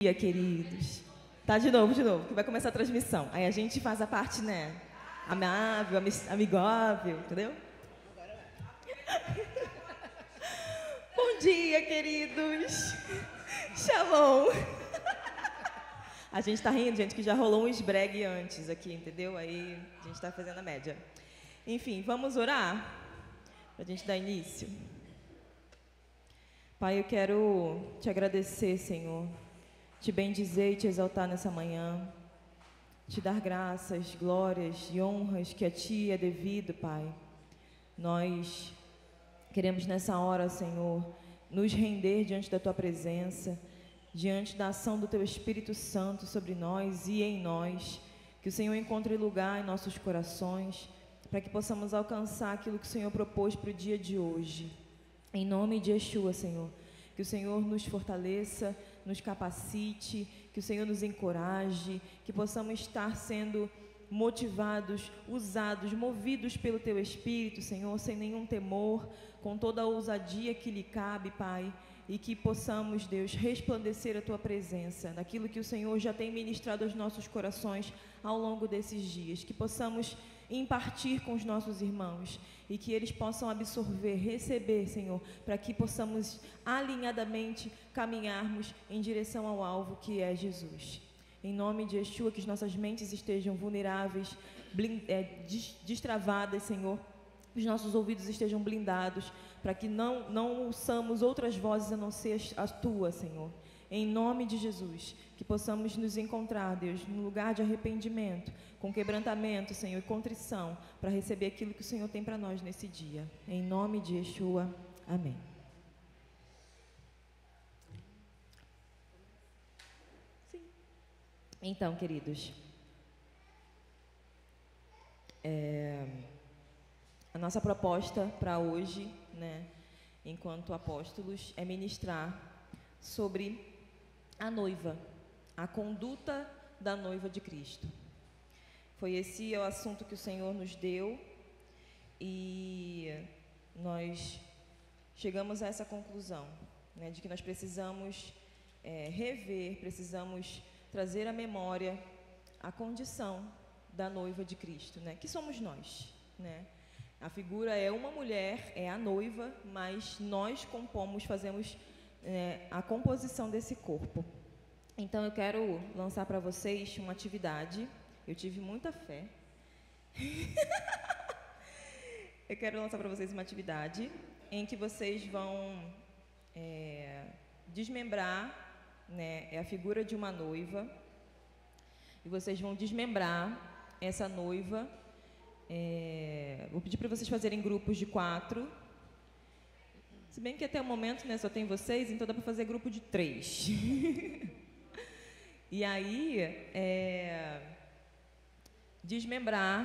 Dia, queridos. Tá, de novo, que vai começar a transmissão. Aí a gente faz a parte, né, amável, amigável, entendeu? Bom dia, queridos. Shalom. A gente tá rindo, gente, que já rolou um esbregue antes aqui, entendeu? Aí a gente tá fazendo a média. Enfim, vamos orar pra gente dar início. Pai, eu quero te agradecer, Senhor, te bendizer e te exaltar nessa manhã, te dar graças, glórias e honras que a Ti é devido, Pai. Nós queremos nessa hora, Senhor, nos render diante da Tua presença, diante da ação do Teu Espírito Santo sobre nós e em nós, que o Senhor encontre lugar em nossos corações, para que possamos alcançar aquilo que o Senhor propôs para o dia de hoje. Em nome de Yeshua, Senhor, que o Senhor nos fortaleça, nos capacite, que o Senhor nos encoraje, que possamos estar sendo motivados, usados, movidos pelo Teu Espírito, Senhor, sem nenhum temor, com toda a ousadia que lhe cabe, Pai, e que possamos, Deus, resplandecer a Tua presença, naquilo que o Senhor já tem ministrado aos nossos corações ao longo desses dias, que possamos impartir com os nossos irmãos e que eles possam absorver, receber, Senhor, para que possamos alinhadamente caminharmos em direção ao alvo que é Jesus. Em nome de Yeshua, que as nossas mentes estejam vulneráveis, destravadas, Senhor, que os nossos ouvidos estejam blindados, para que não ouçamos outras vozes a não ser a Tua, Senhor. Em nome de Jesus, que possamos nos encontrar, Deus, no lugar de arrependimento, com quebrantamento, Senhor, e contrição, para receber aquilo que o Senhor tem para nós nesse dia. Em nome de Yeshua, amém. Sim. Então, queridos, a nossa proposta para hoje, né, enquanto apóstolos, é ministrar sobre a noiva, a conduta da noiva de Cristo. Foi esse o assunto que o Senhor nos deu e nós chegamos a essa conclusão, né, de que nós precisamos rever, precisamos trazer à memória a condição da noiva de Cristo, né, que somos nós, né? A figura é uma mulher, é a noiva, mas nós fazemos a composição desse corpo. Então eu quero lançar para vocês uma atividade. Eu tive muita fé. Eu quero lançar para vocês uma atividade em que vocês vão desmembrar, né, a figura de uma noiva, e vocês vão desmembrar essa noiva. Vou pedir para vocês fazerem grupos de 4. Se bem que até o momento, né, só tem vocês, então dá para fazer grupo de 3. E aí, desmembrar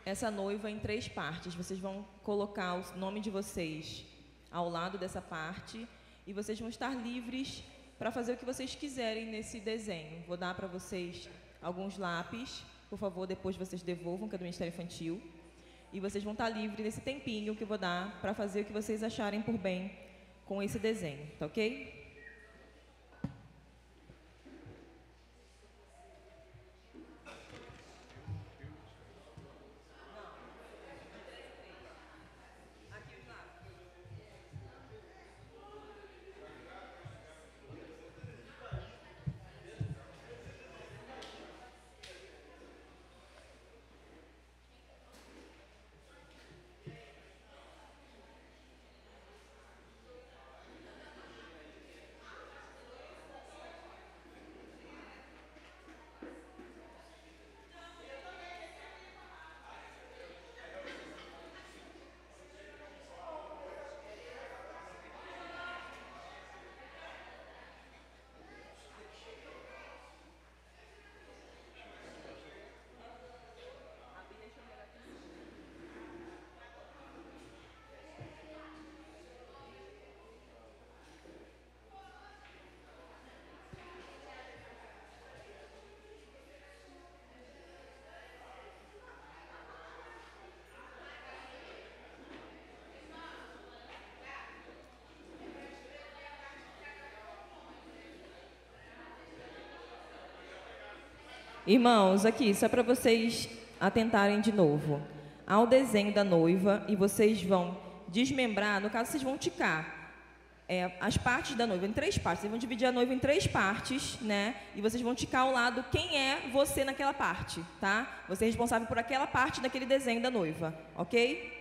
essa noiva em 3 partes. Vocês vão colocar o nome de vocês ao lado dessa parte e vocês vão estar livres para fazer o que vocês quiserem nesse desenho. Vou dar para vocês alguns lápis, por favor, depois vocês devolvam, que é do Ministério Infantil. E vocês vão estar livres nesse tempinho que eu vou dar para fazer o que vocês acharem por bem com esse desenho, tá ok? Irmãos, aqui, só para vocês atentarem de novo. Há o desenho da noiva e vocês vão desmembrar, no caso, vocês vão ticar as partes da noiva em 3 partes. Vocês vão dividir a noiva em 3 partes, né? E vocês vão ticar ao lado quem é você naquela parte, tá? Você é responsável por aquela parte daquele desenho da noiva, ok?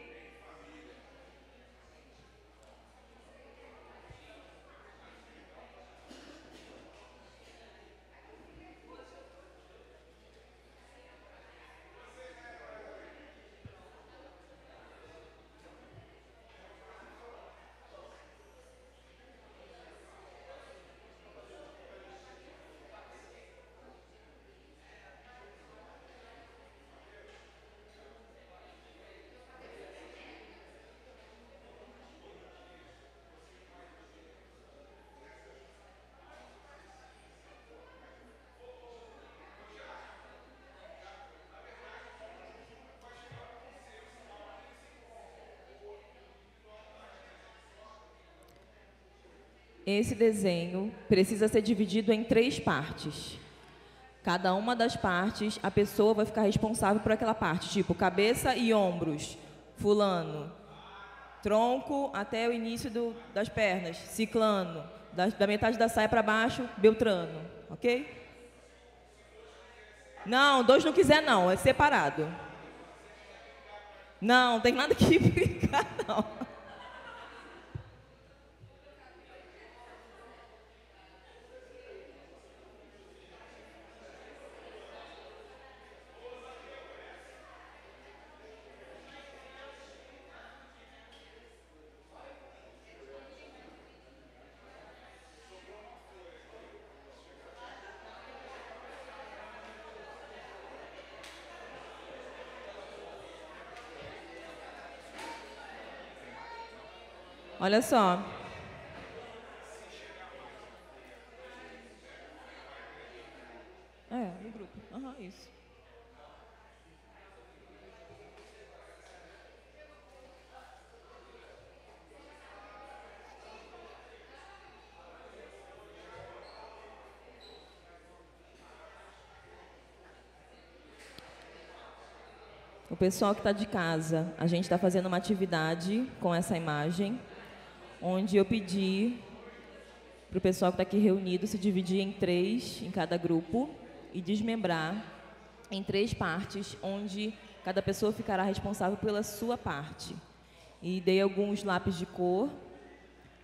Esse desenho precisa ser dividido em 3 partes. Cada uma das partes, a pessoa vai ficar responsável por aquela parte, tipo cabeça e ombros, fulano, tronco até o início das pernas, ciclano, da metade da saia para baixo, beltrano, ok? Não, 2 não quiser não, é separado. Não, tem nada que implicar não. Olha só. No grupo. Isso. O pessoal que está de casa, a gente está fazendo uma atividade com essa imagem, onde eu pedi para o pessoal que está aqui reunido se dividir em 3 em cada grupo e desmembrar em 3 partes, onde cada pessoa ficará responsável pela sua parte. E dei alguns lápis de cor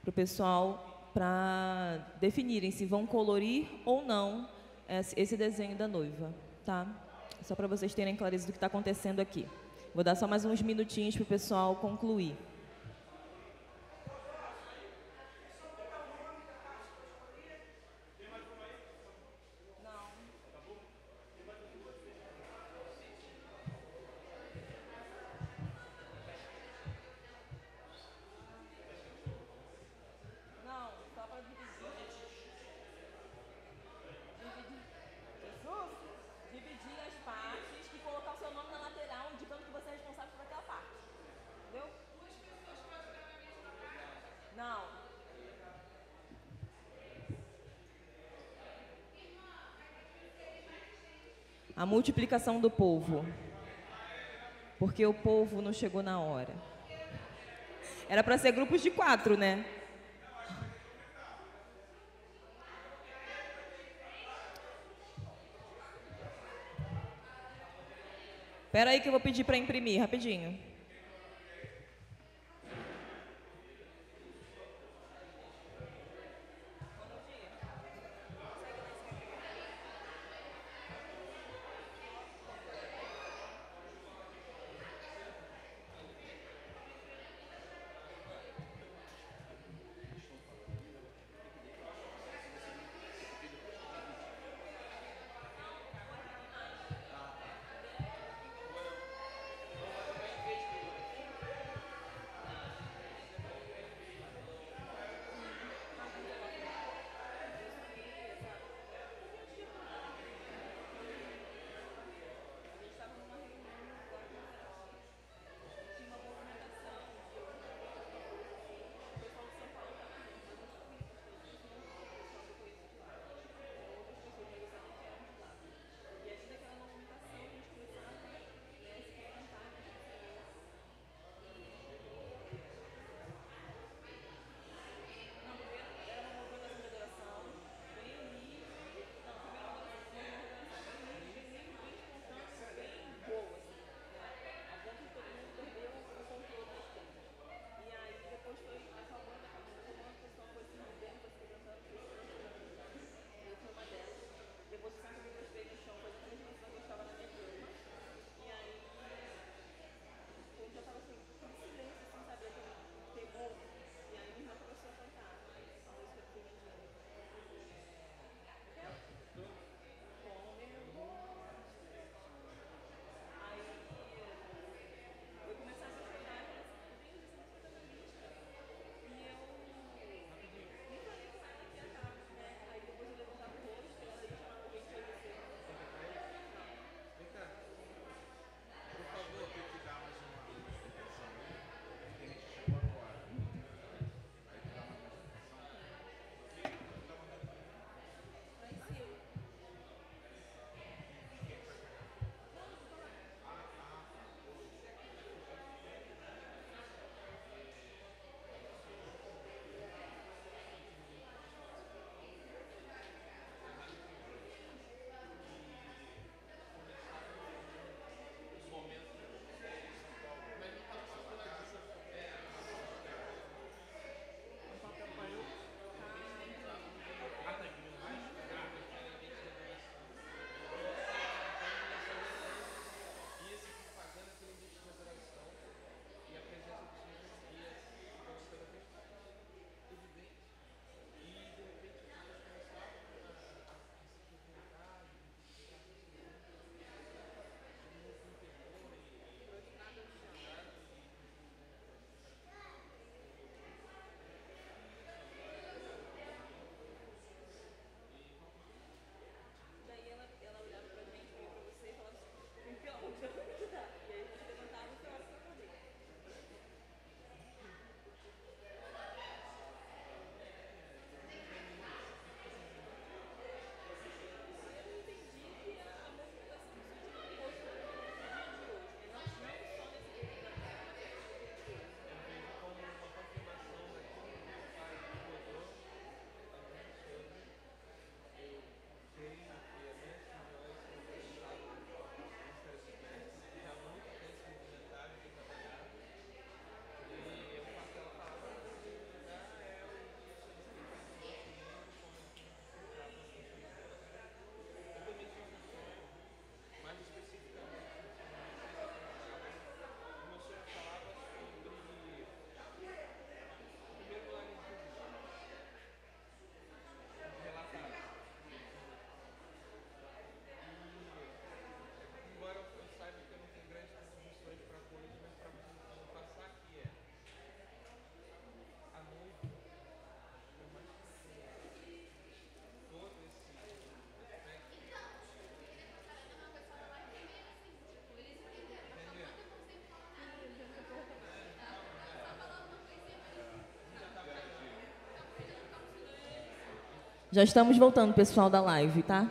para o pessoal para definirem se vão colorir ou não esse desenho da noiva, tá? Só para vocês terem clareza do que está acontecendo aqui. Vou dar só mais uns minutinhos para o pessoal concluir. A multiplicação do povo. Porque o povo não chegou na hora. Era para ser grupos de 4, né? Espera aí que eu vou pedir para imprimir, rapidinho. Já estamos voltando, pessoal da live, tá?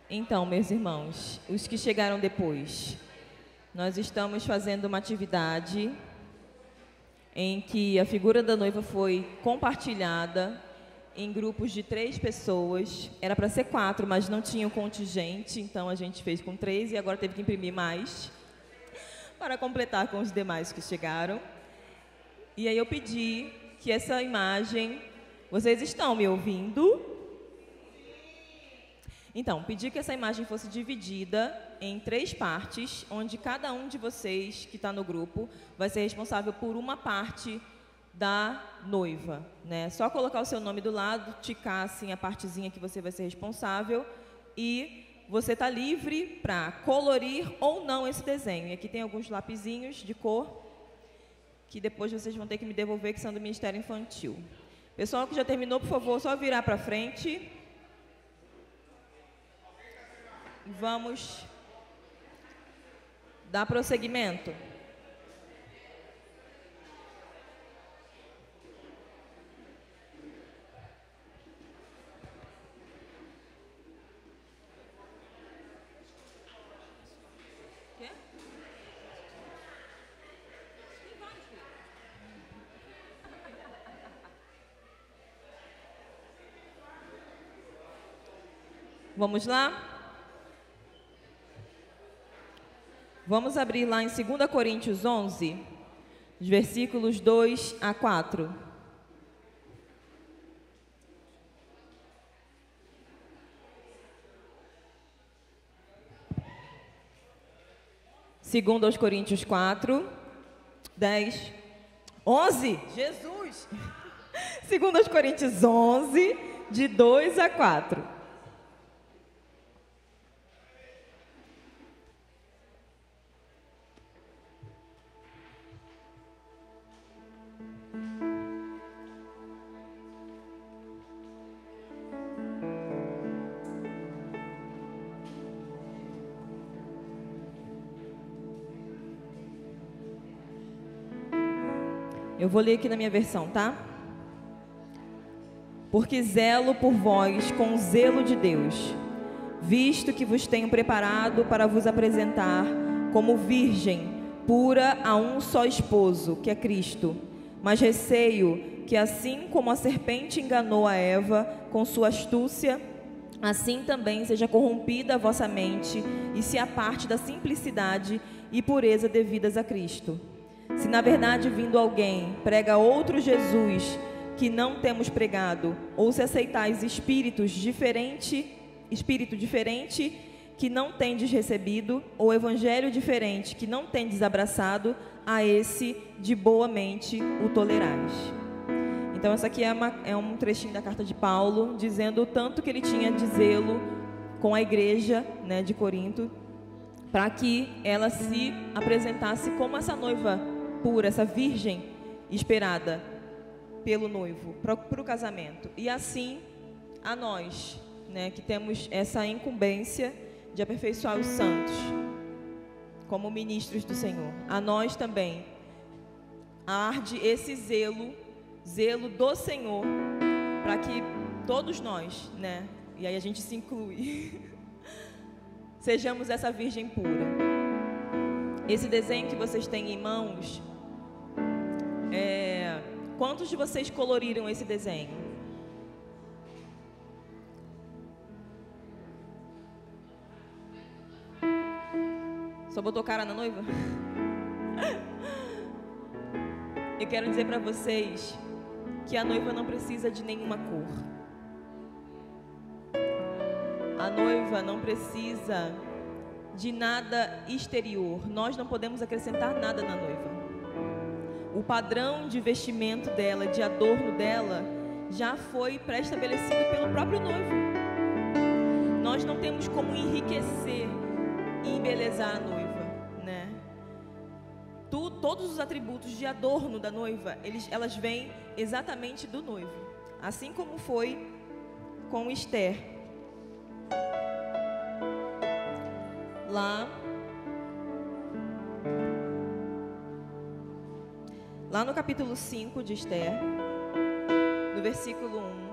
Então, meus irmãos, os que chegaram depois, nós estamos fazendo uma atividade em que a figura da noiva foi compartilhada em grupos de 3 pessoas. Era para ser 4, mas não tinha o contingente, então a gente fez com 3 e agora teve que imprimir mais para completar com os demais que chegaram. E aí eu pedi que essa imagem... Vocês estão me ouvindo? Então, pedi que essa imagem fosse dividida em 3 partes, onde cada um de vocês que está no grupo vai ser responsável por uma parte da noiva, né? Só colocar o seu nome do lado, ticar assim a partezinha que você vai ser responsável e você está livre para colorir ou não esse desenho. E aqui tem alguns lapisinhos de cor que depois vocês vão ter que me devolver, que são do Ministério Infantil. Pessoal que já terminou, por favor, só virar para frente. Vamos dar prosseguimento. Quê? Vamos lá? Vamos abrir lá em 2 Coríntios 11, os versículos 2 a 4. Segundo aos Coríntios 4, 10, 11, Jesus! 2 aos Coríntios 11, de 2 a 4. Eu vou ler aqui na minha versão, tá? Porque zelo por vós com o zelo de Deus, visto que vos tenho preparado para vos apresentar como virgem pura a um só esposo, que é Cristo. Mas receio que assim como a serpente enganou a Eva com sua astúcia, assim também seja corrompida a vossa mente e se aparte da simplicidade e pureza devidas a Cristo. Se na verdade vindo alguém prega outro Jesus que não temos pregado, ou se aceitais espírito diferente, que não tendes recebido, ou evangelho diferente que não tendes abraçado, a esse de boa mente o tolerais. Então essa aqui é um trechinho da carta de Paulo, dizendo o tanto que ele tinha de zelo com a igreja, né, de Corinto, para que ela se apresentasse como essa noiva pura, essa virgem esperada pelo noivo, para o casamento. E assim, a nós, né, que temos essa incumbência de aperfeiçoar os santos, como ministros do Senhor, a nós também arde esse zelo do Senhor, para que todos nós, né, e aí a gente se inclui, sejamos essa virgem pura. Esse desenho que vocês têm em mãos, quantos de vocês coloriram esse desenho? Só botou cara na noiva? Eu quero dizer para vocês que a noiva não precisa de nenhuma cor. A noiva não precisa de nada exterior. Nós não podemos acrescentar nada na noiva. O padrão de vestimento dela, de adorno dela, já foi pré-estabelecido pelo próprio noivo. Nós não temos como enriquecer e embelezar a noiva, né? Todos os atributos de adorno da noiva, elas vêm exatamente do noivo. Assim como foi com Esther. Lá no capítulo 5 de Esther, no versículo 1.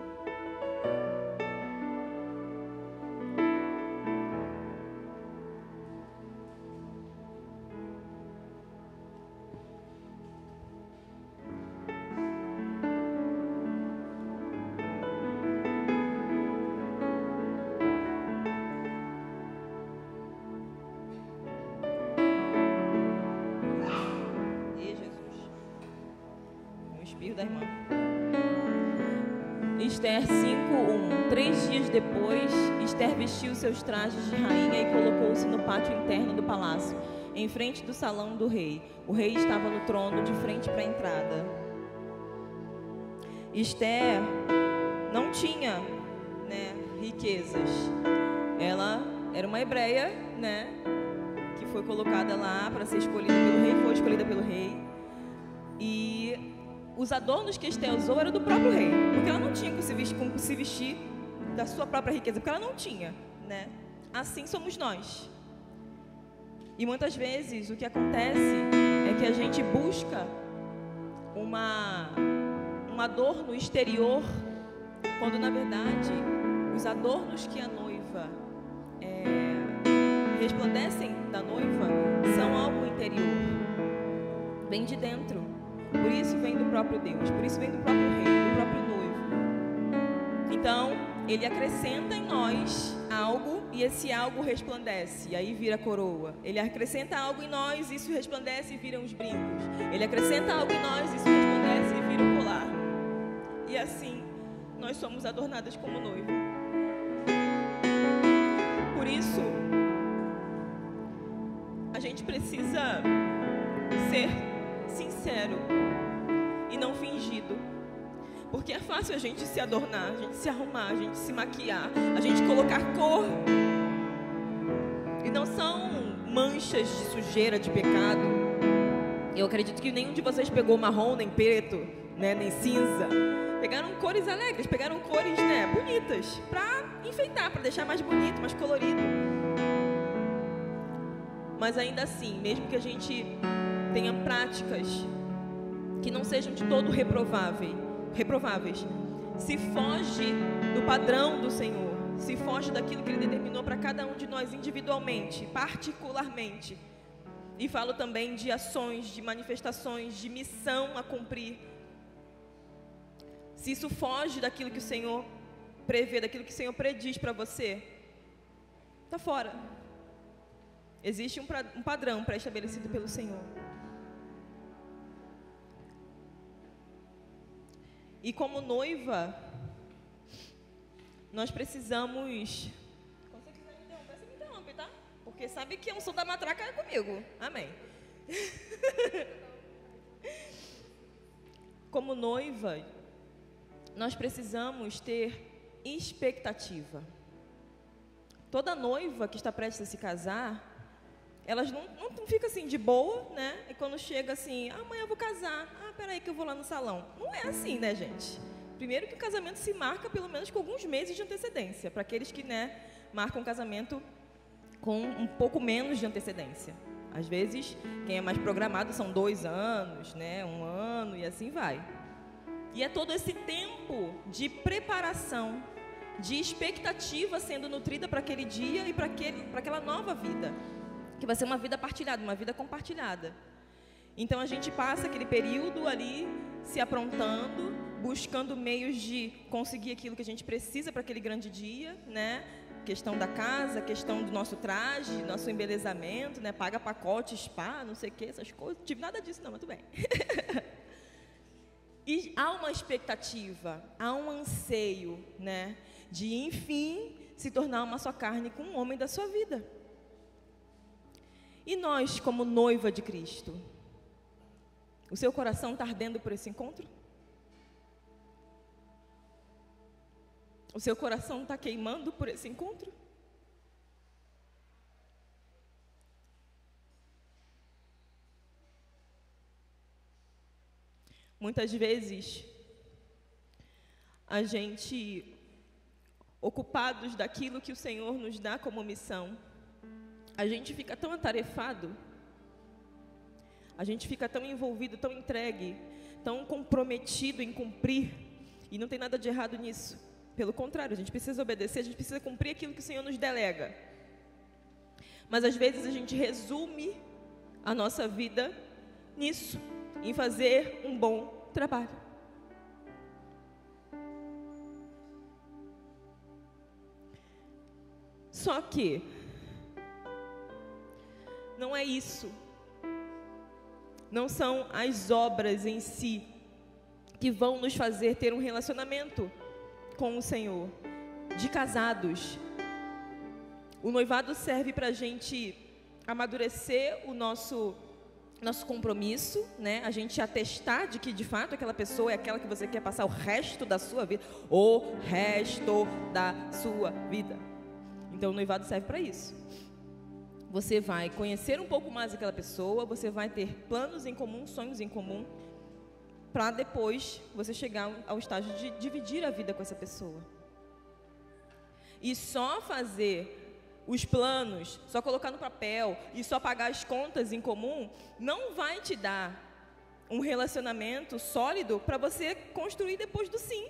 Esther 5:1. 3 dias depois, Esther vestiu seus trajes de rainha e colocou-se no pátio interno do palácio, em frente do salão do rei. O rei estava no trono, de frente para a entrada. Esther não tinha, né, riquezas. Ela era uma hebreia, né, que foi colocada lá para ser escolhida pelo rei, foi escolhida pelo rei. E os adornos que Esther usou eram do próprio rei, porque ela não tinha como se vestir da sua própria riqueza, porque ela não tinha, né? Assim somos nós. E muitas vezes o que acontece é que a gente busca um adorno exterior, quando na verdade os adornos que a noiva resplandecem da noiva são algo interior, vem de dentro. Por isso vem do próprio Deus, por isso vem do próprio rei, do próprio noivo. Então, ele acrescenta em nós algo e esse algo resplandece, e aí vira coroa. Ele acrescenta algo em nós, isso resplandece e viram os brincos. Ele acrescenta algo em nós, isso resplandece e vira o colar. E assim, nós somos adornadas como noiva. Por isso, a gente precisa ser sincero e não fingido, porque é fácil a gente se adornar, a gente se arrumar, a gente se maquiar, a gente colocar cor, e não são manchas de sujeira, de pecado. Eu acredito que nenhum de vocês pegou marrom, nem preto, né, nem cinza. Pegaram cores alegres, pegaram cores, né, bonitas, para enfeitar, para deixar mais bonito, mais colorido. Mas ainda assim, mesmo que a gente tenha práticas que não sejam de todo reprováveis, se foge do padrão do Senhor, se foge daquilo que Ele determinou para cada um de nós individualmente, particularmente, e falo também de ações, de manifestações, de missão a cumprir. Se isso foge daquilo que o Senhor prevê, daquilo que o Senhor prediz para você, está fora. Existe um padrão pré-estabelecido pelo Senhor. E como noiva, nós precisamos... Quando você quiser me interromper, você me interrompe, tá? Porque sabe que a unção da matraca é comigo. Amém. Como noiva, nós precisamos ter expectativa. Toda noiva que está prestes a se casar, elas não ficam assim de boa, né? E quando chega assim, amanhã eu vou casar. Peraí que eu vou lá no salão. Não é assim, né, gente? Primeiro que o casamento se marca pelo menos com alguns meses de antecedência. Para aqueles que, né, marcam o casamento com um pouco menos de antecedência. Às vezes, quem é mais programado são 2 anos, né? 1 ano e assim vai. E é todo esse tempo de preparação, de expectativa sendo nutrida para aquele dia e para aquela nova vida, que vai ser uma vida partilhada, uma vida compartilhada. Então a gente passa aquele período ali se aprontando, buscando meios de conseguir aquilo que a gente precisa para aquele grande dia, né? Questão da casa, questão do nosso traje, nosso embelezamento, né? Paga pacote, spa, não sei o que, essas coisas. Não tive nada disso não, mas tudo bem. E há uma expectativa, há um anseio, né? De, enfim, se tornar uma só carne com um homem da sua vida. E nós, como noiva de Cristo, o seu coração está ardendo por esse encontro? O seu coração está queimando por esse encontro? Muitas vezes, a gente, ocupados daquilo que o Senhor nos dá como missão, a gente fica tão atarefado, a gente fica tão envolvido, tão entregue, tão comprometido em cumprir, e não tem nada de errado nisso. Pelo contrário, a gente precisa obedecer, a gente precisa cumprir aquilo que o Senhor nos delega. Mas às vezes a gente resume a nossa vida nisso, em fazer um bom trabalho. Só que não é isso. Não são as obras em si que vão nos fazer ter um relacionamento com o Senhor, de casados. O noivado serve para a gente amadurecer o nosso compromisso, né? A gente atestar de que de fato aquela pessoa é aquela que você quer passar o resto da sua vida, o resto da sua vida. Então o noivado serve para isso. Você vai conhecer um pouco mais aquela pessoa, você vai ter planos em comum, sonhos em comum, para depois você chegar ao estágio de dividir a vida com essa pessoa. E só fazer os planos, só colocar no papel e só pagar as contas em comum, não vai te dar um relacionamento sólido para você construir depois do sim.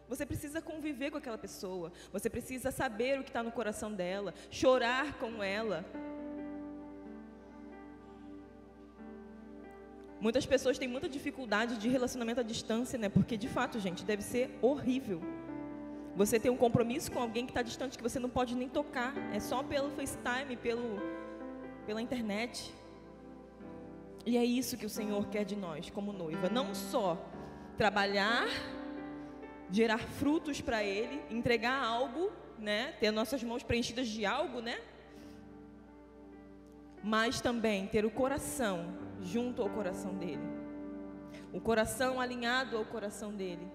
Você precisa conviver com aquela pessoa, você precisa saber o que está no coração dela, chorar com ela. Muitas pessoas têm muita dificuldade de relacionamento à distância, né? Porque, de fato, gente, deve ser horrível. Você tem um compromisso com alguém que está distante, que você não pode nem tocar. É só pelo FaceTime, pela internet. E é isso que o Senhor quer de nós, como noiva. Não só trabalhar, gerar frutos para Ele, entregar algo, né? Ter nossas mãos preenchidas de algo, né? Mas também ter o coração junto ao coração dele, o coração alinhado ao coração dele,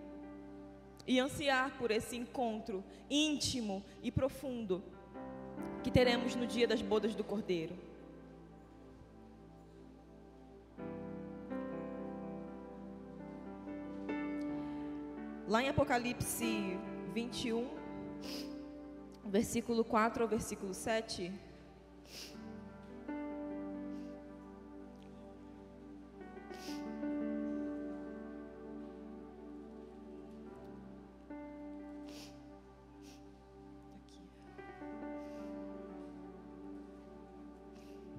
e ansiar por esse encontro íntimo e profundo que teremos no dia das bodas do Cordeiro. Lá em Apocalipse 21, versículo 4 ao versículo 7,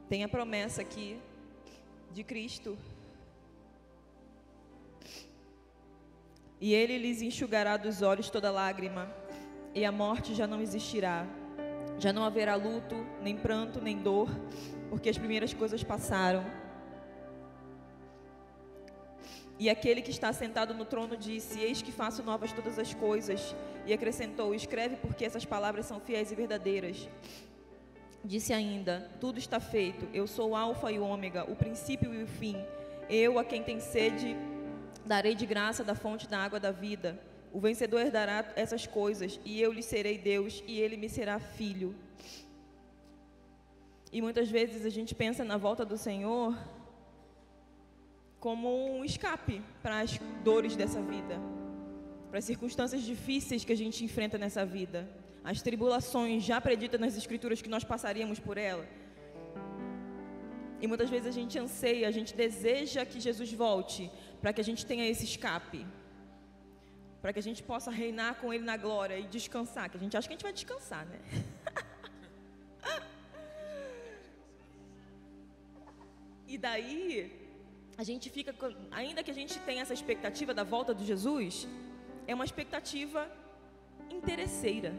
tem a promessa aqui de Cristo. E Ele lhes enxugará dos olhos toda lágrima, e a morte já não existirá. Já não haverá luto, nem pranto, nem dor, porque as primeiras coisas passaram. E aquele que está sentado no trono disse: eis que faço novas todas as coisas. E acrescentou: escreve, porque essas palavras são fiéis e verdadeiras. Disse ainda: tudo está feito, eu sou o alfa e o ômega, o princípio e o fim. Eu, a quem tem sede, darei de graça da fonte da água da vida. O vencedor herdará essas coisas, e eu lhe serei Deus, e ele me será filho. E muitas vezes a gente pensa na volta do Senhor como um escape para as dores dessa vida, para as circunstâncias difíceis que a gente enfrenta nessa vida, as tribulações já preditas nas Escrituras que nós passaríamos por ela. E muitas vezes a gente anseia, a gente deseja que Jesus volte, para que a gente tenha esse escape, para que a gente possa reinar com Ele na glória e descansar, que a gente acha que a gente vai descansar, né? E daí, a gente fica, ainda que a gente tenha essa expectativa da volta de Jesus, é uma expectativa interesseira,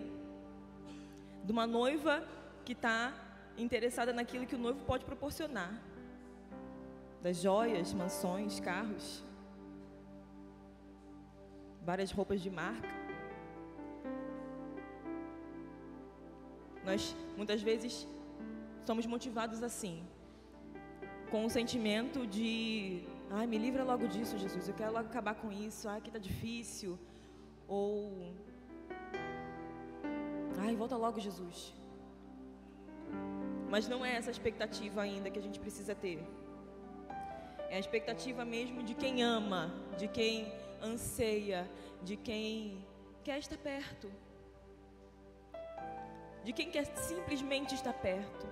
de uma noiva que está interessada naquilo que o noivo pode proporcionar, das joias, mansões, carros, várias roupas de marca. Nós, muitas vezes, somos motivados assim, com o sentimento de: ai, me livra logo disso, Jesus, eu quero logo acabar com isso, ai, que tá difícil. Ou: ai, volta logo, Jesus. Mas não é essa expectativa ainda que a gente precisa ter. É a expectativa mesmo de quem ama, de quem anseia, de quem quer estar perto, de quem quer simplesmente estar perto.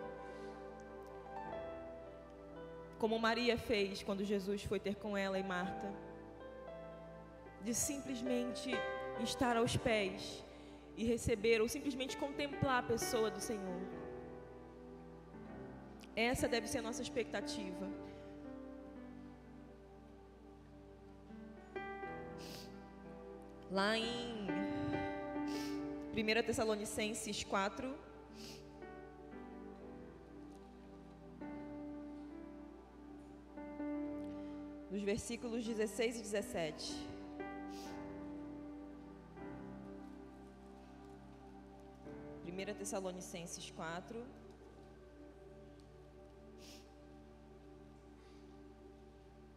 Como Maria fez quando Jesus foi ter com ela e Marta, de simplesmente estar aos pés e receber, ou simplesmente contemplar a pessoa do Senhor. Essa deve ser a nossa expectativa. Lá em 1 Tessalonicenses 4, nos versículos 16 e 17. Primeira Tessalonicenses 4,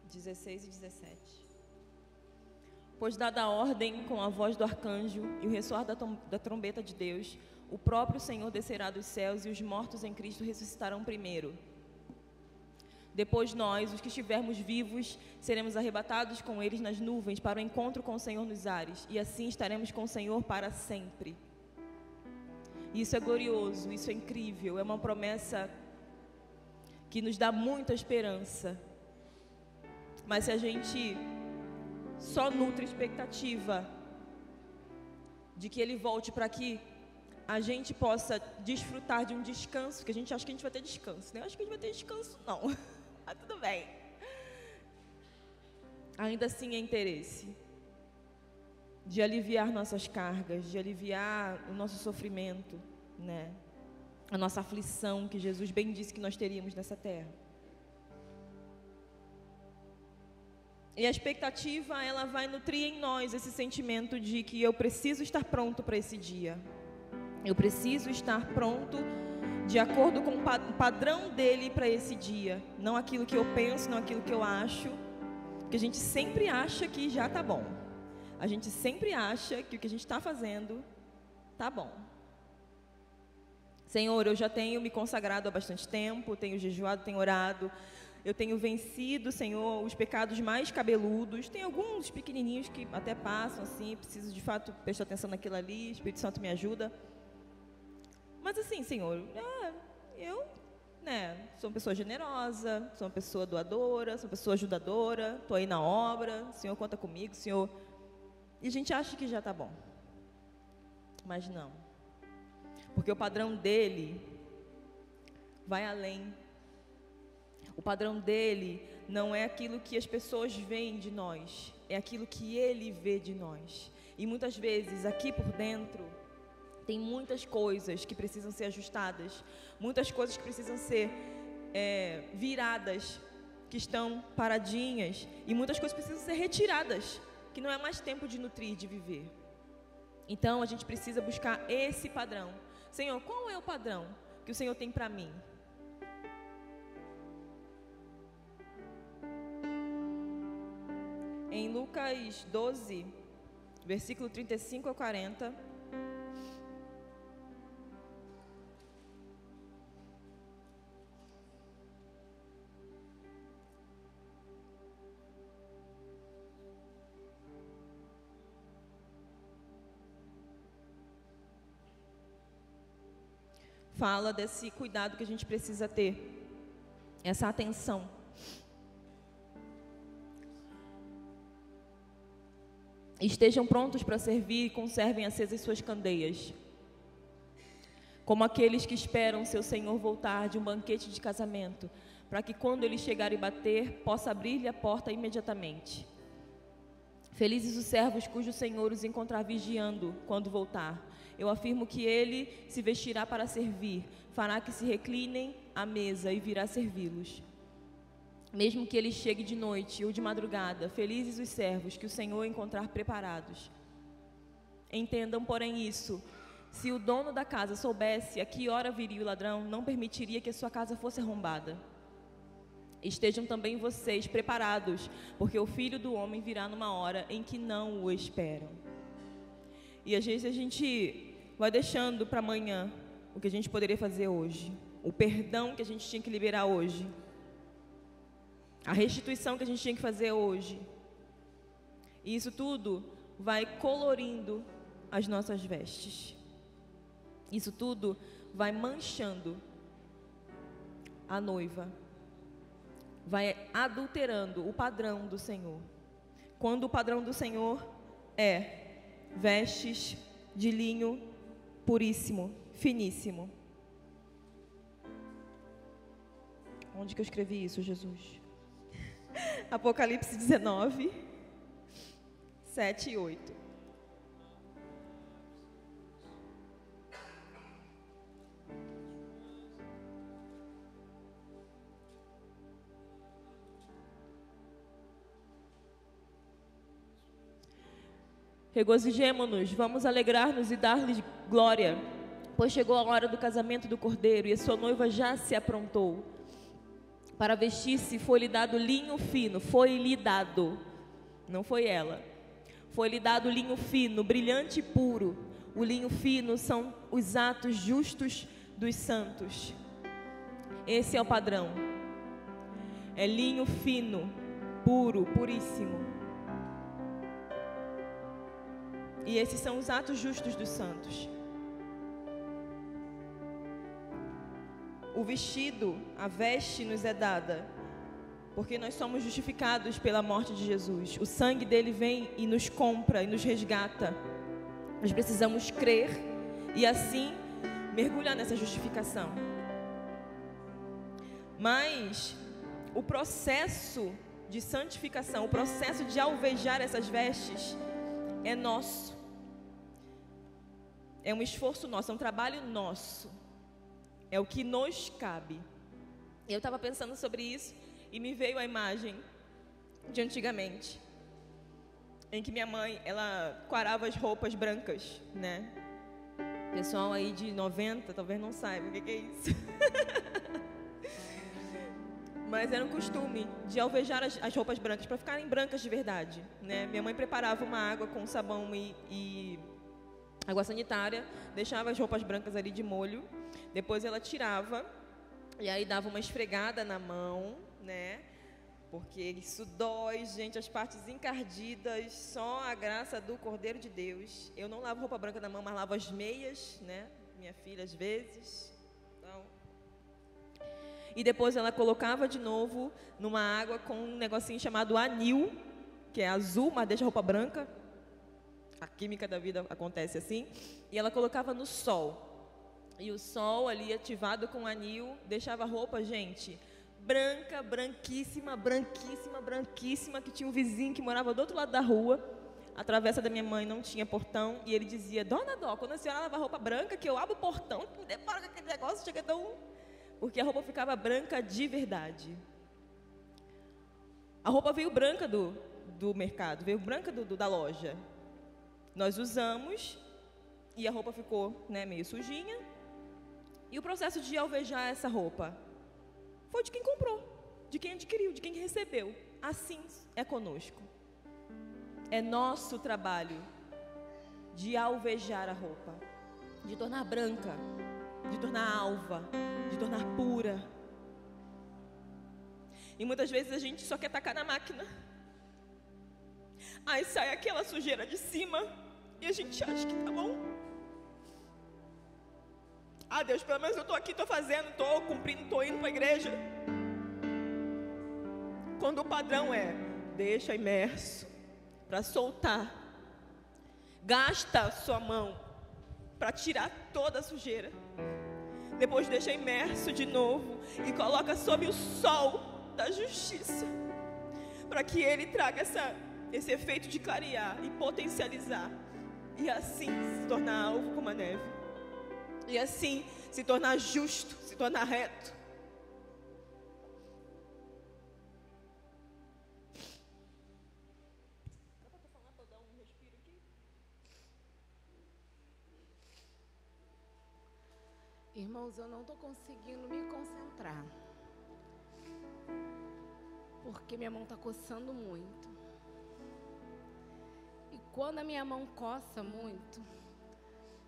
(16 e 17). Pois dada a ordem com a voz do arcanjo e o ressoar da trombeta de Deus, o próprio Senhor descerá dos céus e os mortos em Cristo ressuscitarão primeiro. Depois nós, os que estivermos vivos, seremos arrebatados com eles nas nuvens para o encontro com o Senhor nos ares, e assim estaremos com o Senhor para sempre. Isso é glorioso, isso é incrível, é uma promessa que nos dá muita esperança. Mas se a gente só nutre expectativa de que Ele volte para que a gente possa desfrutar de um descanso, que a gente acha que a gente vai ter descanso, né? Eu acho que a gente vai ter descanso, não. Mas tudo bem. Ainda assim é interesse de aliviar nossas cargas, de aliviar o nosso sofrimento, né? A nossa aflição, que Jesus bem disse que nós teríamos nessa terra. E a expectativa, ela vai nutrir em nós esse sentimento de que eu preciso estar pronto para esse dia. Eu preciso estar pronto de acordo com o padrão dele para esse dia. Não aquilo que eu penso, não aquilo que eu acho. Porque a gente sempre acha que já está bom. A gente sempre acha que o que a gente está fazendo está bom. Senhor, eu já tenho me consagrado há bastante tempo, tenho jejuado, tenho orado. Eu tenho vencido, Senhor, os pecados mais cabeludos. Tem alguns pequenininhos que até passam assim, preciso de fato prestar atenção naquilo ali, o Espírito Santo me ajuda. Mas assim, Senhor, eu sou uma pessoa generosa, sou uma pessoa doadora, sou uma pessoa ajudadora, estou aí na obra, o Senhor conta comigo, Senhor. E a gente acha que já está bom. Mas não. Porque o padrão dele vai além. O padrão dele não é aquilo que as pessoas veem de nós, é aquilo que ele vê de nós. E muitas vezes, aqui por dentro, tem muitas coisas que precisam ser ajustadas, muitas coisas que precisam ser viradas, que estão paradinhas, e muitas coisas precisam ser retiradas, que não é mais tempo de nutrir, de viver. Então, a gente precisa buscar esse padrão. Senhor, qual é o padrão? que o Senhor tem para mim. Em Lucas 12, versículo 35 a 40, fala desse cuidado que a gente precisa ter, essa atenção. Estejam prontos para servir e conservem acesas suas candeias, como aqueles que esperam seu Senhor voltar de um banquete de casamento, para que quando ele chegar e bater, possa abrir-lhe a porta imediatamente. Felizes os servos cujo Senhor os encontrar vigiando quando voltar. Eu afirmo que ele se vestirá para servir, fará que se reclinem à mesa e virá servi-los. Mesmo que ele chegue de noite ou de madrugada, felizes os servos que o Senhor encontrar preparados. Entendam, porém, isso: se o dono da casa soubesse a que hora viria o ladrão, não permitiria que a sua casa fosse arrombada. Estejam também vocês preparados, porque o Filho do Homem virá numa hora em que não o esperam. E às vezes a gente vai deixando para amanhã o que a gente poderia fazer hoje, o perdão que a gente tinha que liberar hoje, a restituição que a gente tinha que fazer hoje. E isso tudo vai colorindo as nossas vestes. Isso tudo vai manchando a noiva, vai adulterando o padrão do Senhor. Quando o padrão do Senhor é vestes de linho puríssimo, finíssimo. Onde que eu escrevi isso, Jesus? Apocalipse 19, 7 e 8. Regozijemo-nos, vamos alegrar-nos e dar-lhe glória, pois chegou a hora do casamento do Cordeiro e a sua noiva já se aprontou. Para vestir-se foi-lhe dado linho fino, foi-lhe dado, não foi ela, foi-lhe dado linho fino, brilhante e puro. O linho fino são os atos justos dos santos. Esse é o padrão, é linho fino, puro, puríssimo. E esses são os atos justos dos santos. O vestido, a veste nos é dada, porque nós somos justificados pela morte de Jesus. O sangue dele vem e nos compra e nos resgata. Nós precisamos crer e assim mergulhar nessa justificação. Mas o processo de santificação, o processo de alvejar essas vestes é nosso. É um esforço nosso, é um trabalho nosso. É o que nos cabe. Eu estava pensando sobre isso e me veio a imagem de antigamente, em que minha mãe, ela quarava as roupas brancas, né? Pessoal aí de 90 talvez não saiba o que é isso. Mas era um costume de alvejar as roupas brancas para ficarem brancas de verdade, né? Minha mãe preparava uma água com sabão e água sanitária, deixava as roupas brancas ali de molho, depois ela tirava e aí dava uma esfregada na mão, né? Porque isso dói, gente, as partes encardidas, só a graça do Cordeiro de Deus. Eu não lavo roupa branca na mão, mas lavo as meias, né? Minha filha às vezes. Então, e depois ela colocava de novo numa água com um negocinho chamado anil, que é azul, mas deixa a roupa branca. A química da vida acontece assim. E ela colocava no sol. E o sol ali ativado com anil deixava a roupa, gente, branca, branquíssima, branquíssima, branquíssima, que tinha um vizinho que morava do outro lado da rua. A travessa da minha mãe não tinha portão. E ele dizia: Dona Dó, quando a senhora lava roupa branca, que eu abro o portão, me deparo com aquele negócio, chega tão... Porque a roupa ficava branca de verdade. A roupa veio branca do mercado, veio branca da loja. Nós usamos e a roupa ficou, né, meio sujinha. E o processo de alvejar essa roupa foi de quem comprou, de quem adquiriu, de quem recebeu. Assim é conosco. É nosso trabalho de alvejar a roupa, de tornar branca, de tornar alva, de tornar pura. E muitas vezes a gente só quer tacar na máquina. Aí sai aquela sujeira de cima e a gente acha que tá bom. Ah, Deus, pelo menos eu estou aqui, estou fazendo, estou cumprindo, estou indo para a igreja. Quando o padrão é, deixa imerso para soltar. Gasta a sua mão para tirar toda a sujeira. Depois deixa imerso de novo e coloca sob o sol da justiça, para que ele traga esse efeito de clarear e potencializar, e assim se tornar alvo como a neve, e assim se tornar justo, se tornar reto. Irmãos, eu não estou conseguindo me concentrar, porque minha mão está coçando muito. E quando a minha mão coça muito,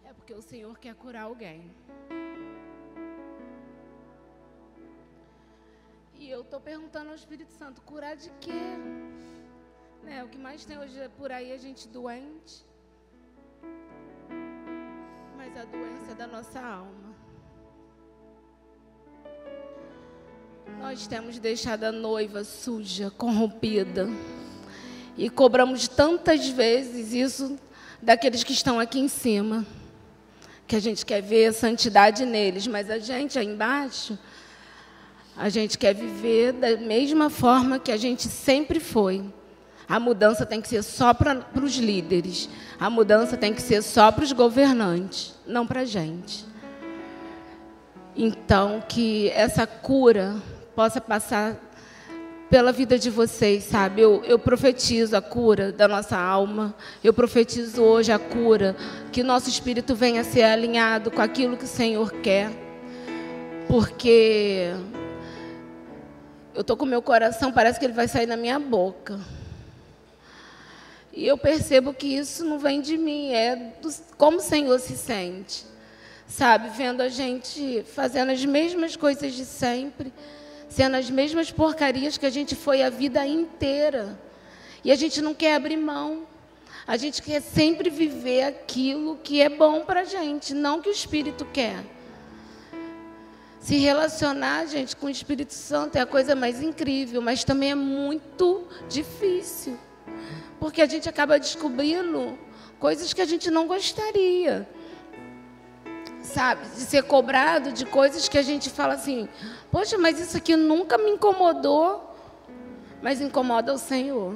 é porque o Senhor quer curar alguém. E eu estou perguntando ao Espírito Santo, curar de quê? Né? O que mais tem hoje por aí é gente doente. Mas a doença é da nossa alma. Nós temos deixado a noiva suja, corrompida. E cobramos tantas vezes isso daqueles que estão aqui em cima. Que a gente quer ver a santidade neles, mas a gente aí embaixo, a gente quer viver da mesma forma que a gente sempre foi. A mudança tem que ser só para os líderes. A mudança tem que ser só para os governantes, não para a gente. Então, que essa cura possa passar pela vida de vocês, sabe? Eu profetizo a cura da nossa alma. Eu profetizo hoje a cura, que nosso espírito venha a ser alinhado com aquilo que o Senhor quer. Porque eu estou com o meu coração, parece que ele vai sair na minha boca. E eu percebo que isso não vem de mim, como o Senhor se sente. Sabe? Vendo a gente fazendo as mesmas coisas de sempre, sendo as mesmas porcarias que a gente foi a vida inteira. E a gente não quer abrir mão. A gente quer sempre viver aquilo que é bom para a gente, não que o Espírito quer. Se relacionar, gente, com o Espírito Santo é a coisa mais incrível, mas também é muito difícil. Porque a gente acaba descobrindo coisas que a gente não gostaria. Sabe, de ser cobrado de coisas que a gente fala assim, poxa, mas isso aqui nunca me incomodou, mas incomoda o Senhor.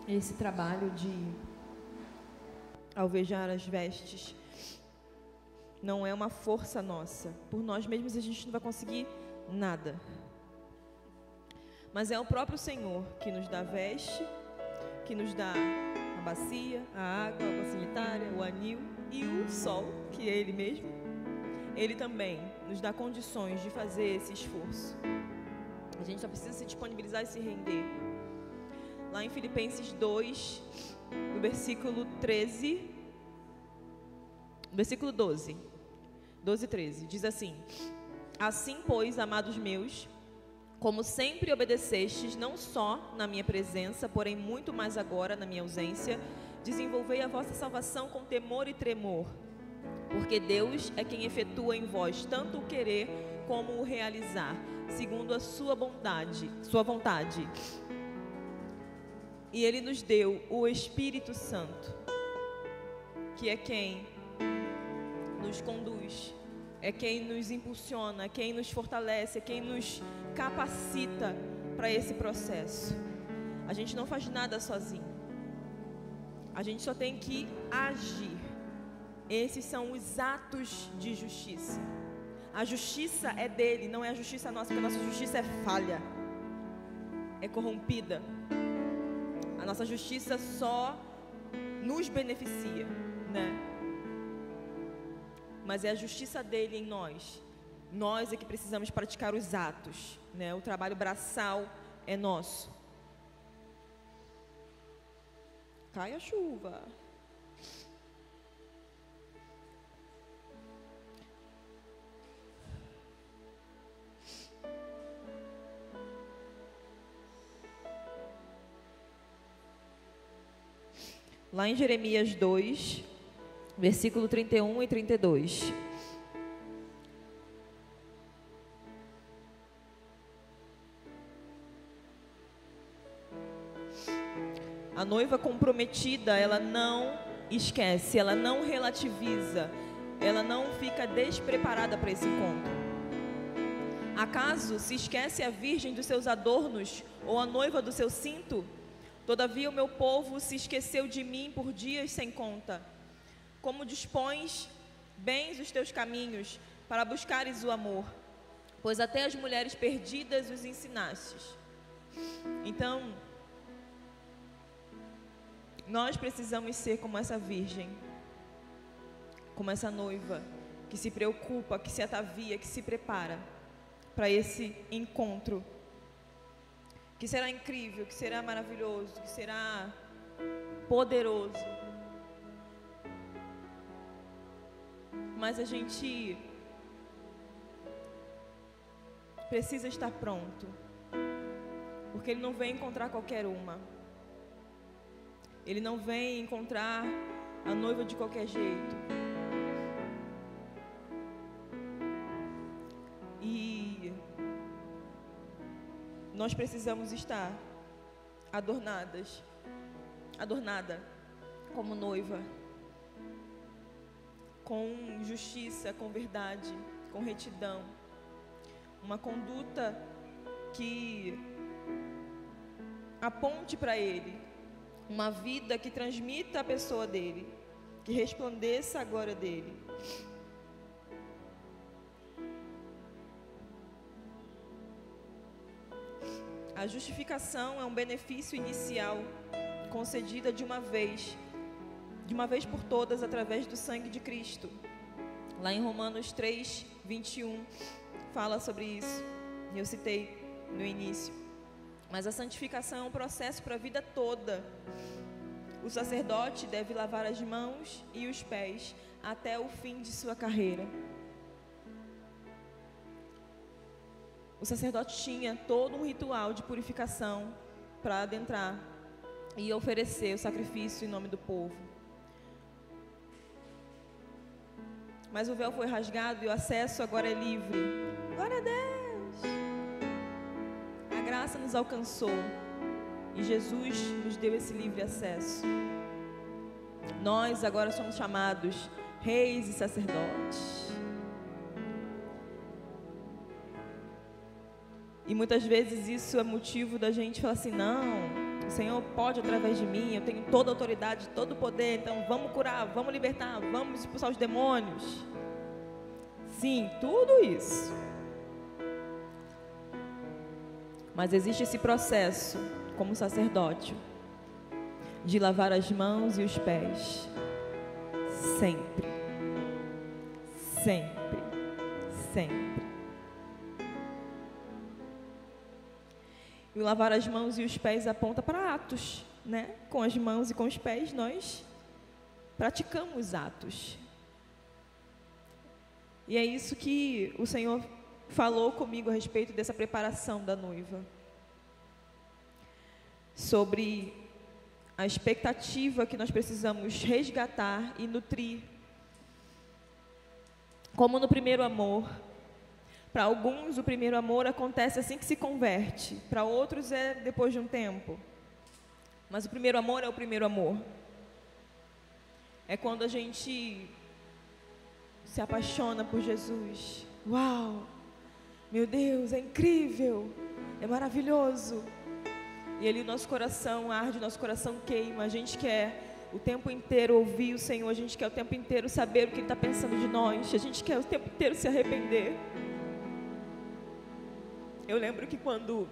Esse trabalho de alvejar as vestes não é uma força nossa. Por nós mesmos a gente não vai conseguir nada. Mas é o próprio Senhor que nos dá a veste, que nos dá a bacia, a água, a água sanitária, o anil e o sol, que é Ele mesmo. Ele também nos dá condições de fazer esse esforço. A gente só precisa se disponibilizar e se render. Lá em Filipenses 2, no versículo 13, versículo 12 e 13, diz assim: assim, pois, amados meus, como sempre obedecestes, não só na minha presença, porém muito mais agora na minha ausência, desenvolvei a vossa salvação com temor e tremor, porque Deus é quem efetua em vós tanto o querer como o realizar, segundo a sua vontade. E Ele nos deu o Espírito Santo, que é quem nos conduz, é quem nos impulsiona, é quem nos fortalece, é quem nos capacita para esse processo. A gente não faz nada sozinho. A gente só tem que agir. Esses são os atos de justiça. A justiça é dele, não é a justiça nossa, porque a nossa justiça é falha, é corrompida. A nossa justiça só nos beneficia, né? Mas é a justiça dele em nós. Nós é que precisamos praticar os atos, né? O trabalho braçal é nosso. Cai a chuva. Lá em Jeremias 2, versículo 31 e 32. A noiva comprometida, ela não esquece, ela não relativiza, ela não fica despreparada para esse encontro. Acaso se esquece a virgem dos seus adornos ou a noiva do seu cinto? Todavia o meu povo se esqueceu de mim por dias sem conta. Como dispões bens os teus caminhos para buscares o amor, pois até as mulheres perdidas os ensinastes. Então, nós precisamos ser como essa virgem, como essa noiva, que se preocupa, que se atavia, que se prepara para esse encontro, que será incrível, que será maravilhoso, que será poderoso. Mas a gente precisa estar pronto, porque ele não vem encontrar qualquer uma. Ele não vem encontrar a noiva de qualquer jeito. E nós precisamos estar adornada como noiva, com justiça, com verdade, com retidão. Uma conduta que aponte para Ele. Uma vida que transmita a pessoa dele, que resplandeça a glória dele. A justificação é um benefício inicial concedida de uma vez por todas, através do sangue de Cristo. Lá em Romanos 3, 21, fala sobre isso. Eu citei no início. Mas a santificação é um processo para a vida toda. O sacerdote deve lavar as mãos e os pés até o fim de sua carreira. O sacerdote tinha todo um ritual de purificação para adentrar e oferecer o sacrifício em nome do povo. Mas o véu foi rasgado e o acesso agora é livre. Glória a Deus! A graça nos alcançou e Jesus nos deu esse livre acesso. Nós agora somos chamados reis e sacerdotes. E muitas vezes isso é motivo da gente falar assim: não, o Senhor pode através de mim, eu tenho toda a autoridade, todo o poder, então vamos curar, vamos libertar, vamos expulsar os demônios. Sim, tudo isso. Mas existe esse processo, como sacerdote, de lavar as mãos e os pés. Sempre. Sempre. Sempre. E o lavar as mãos e os pés aponta para atos, né? Com as mãos e com os pés nós praticamos atos. E é isso que o Senhor falou comigo a respeito dessa preparação da noiva. Sobre a expectativa que nós precisamos resgatar e nutrir. Como no primeiro amor. Para alguns, o primeiro amor acontece assim que se converte. Para outros, é depois de um tempo. Mas o primeiro amor é o primeiro amor. É quando a gente se apaixona por Jesus. Uau! Meu Deus, é incrível! É maravilhoso! E ali o nosso coração arde, o nosso coração queima. A gente quer o tempo inteiro ouvir o Senhor. A gente quer o tempo inteiro saber o que Ele está pensando de nós. A gente quer o tempo inteiro se arrepender. Eu lembro que quando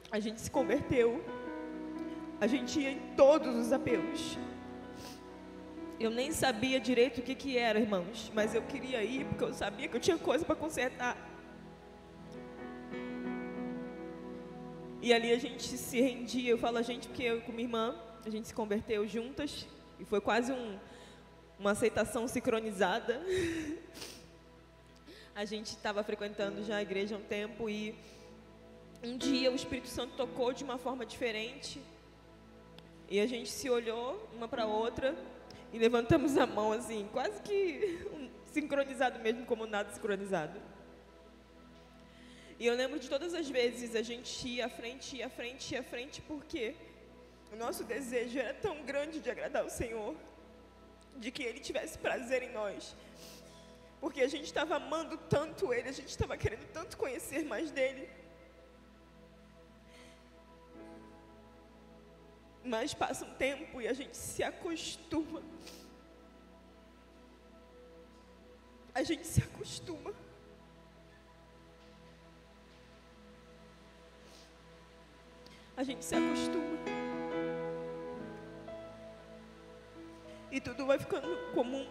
a gente se converteu, a gente ia em todos os apelos. Eu nem sabia direito o que era, irmãos, mas eu queria ir porque eu sabia que eu tinha coisa para consertar. E ali a gente se rendia. Eu falo a gente porque eu com minha irmã, a gente se converteu juntas e foi quase uma aceitação sincronizada. A gente estava frequentando já a igreja há um tempo e um dia o Espírito Santo tocou de uma forma diferente e a gente se olhou uma para a outra e levantamos a mão assim, quase que sincronizado mesmo, como nada sincronizado. E eu lembro de todas as vezes a gente ia à frente, porque o nosso desejo era tão grande de agradar o Senhor, de que Ele tivesse prazer em nós. Porque a gente estava amando tanto Ele, a gente estava querendo tanto conhecer mais dEle. Mas passa um tempo e a gente se acostuma. A gente se acostuma. A gente se acostuma. E tudo vai ficando comum.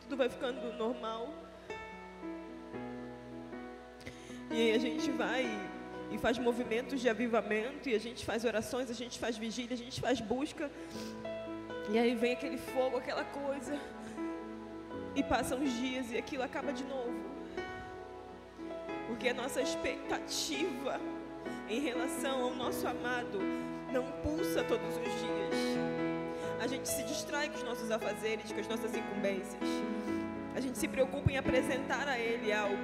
Tudo vai ficando normal. E aí a gente vai e faz movimentos de avivamento, e a gente faz orações, a gente faz vigília, a gente faz busca. E aí vem aquele fogo, aquela coisa. E passam os dias e aquilo acaba de novo. Porque a nossa expectativa em relação ao nosso amado não pulsa todos os dias. A gente se distrai com os nossos afazeres, com as nossas incumbências. A gente se preocupa em apresentar a Ele algo,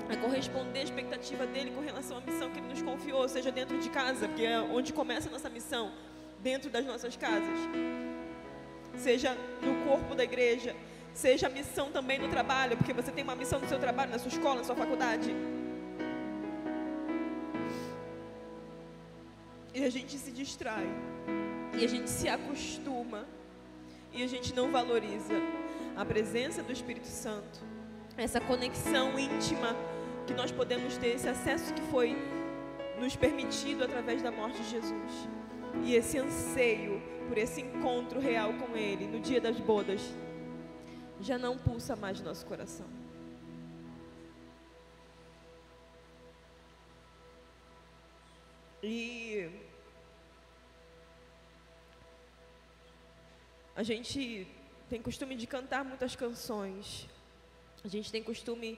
a corresponder à expectativa dEle com relação à missão que Ele nos confiou, seja dentro de casa, porque é onde começa a nossa missão, dentro das nossas casas, seja no corpo da igreja, seja a missão também no trabalho, porque você tem uma missão no seu trabalho, na sua escola, na sua faculdade. E a gente se distrai, e a gente se acostuma, e a gente não valoriza a presença do Espírito Santo, essa conexão íntima que nós podemos ter, esse acesso que foi nos permitido através da morte de Jesus, e esse anseio por esse encontro real com Ele no dia das bodas já não pulsa mais no nosso coração. E a gente tem costume de cantar muitas canções, a gente tem costume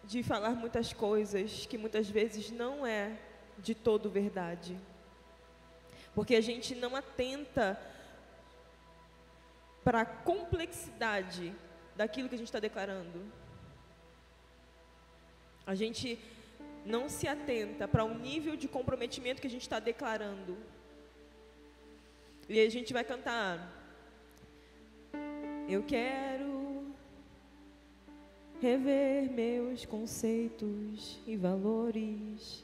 de falar muitas coisas que muitas vezes não é de todo verdade, porque a gente não atenta para a complexidade daquilo que a gente está declarando. A gente não se atenta para o nível de comprometimento que a gente está declarando. E aí a gente vai cantar: eu quero rever meus conceitos e valores.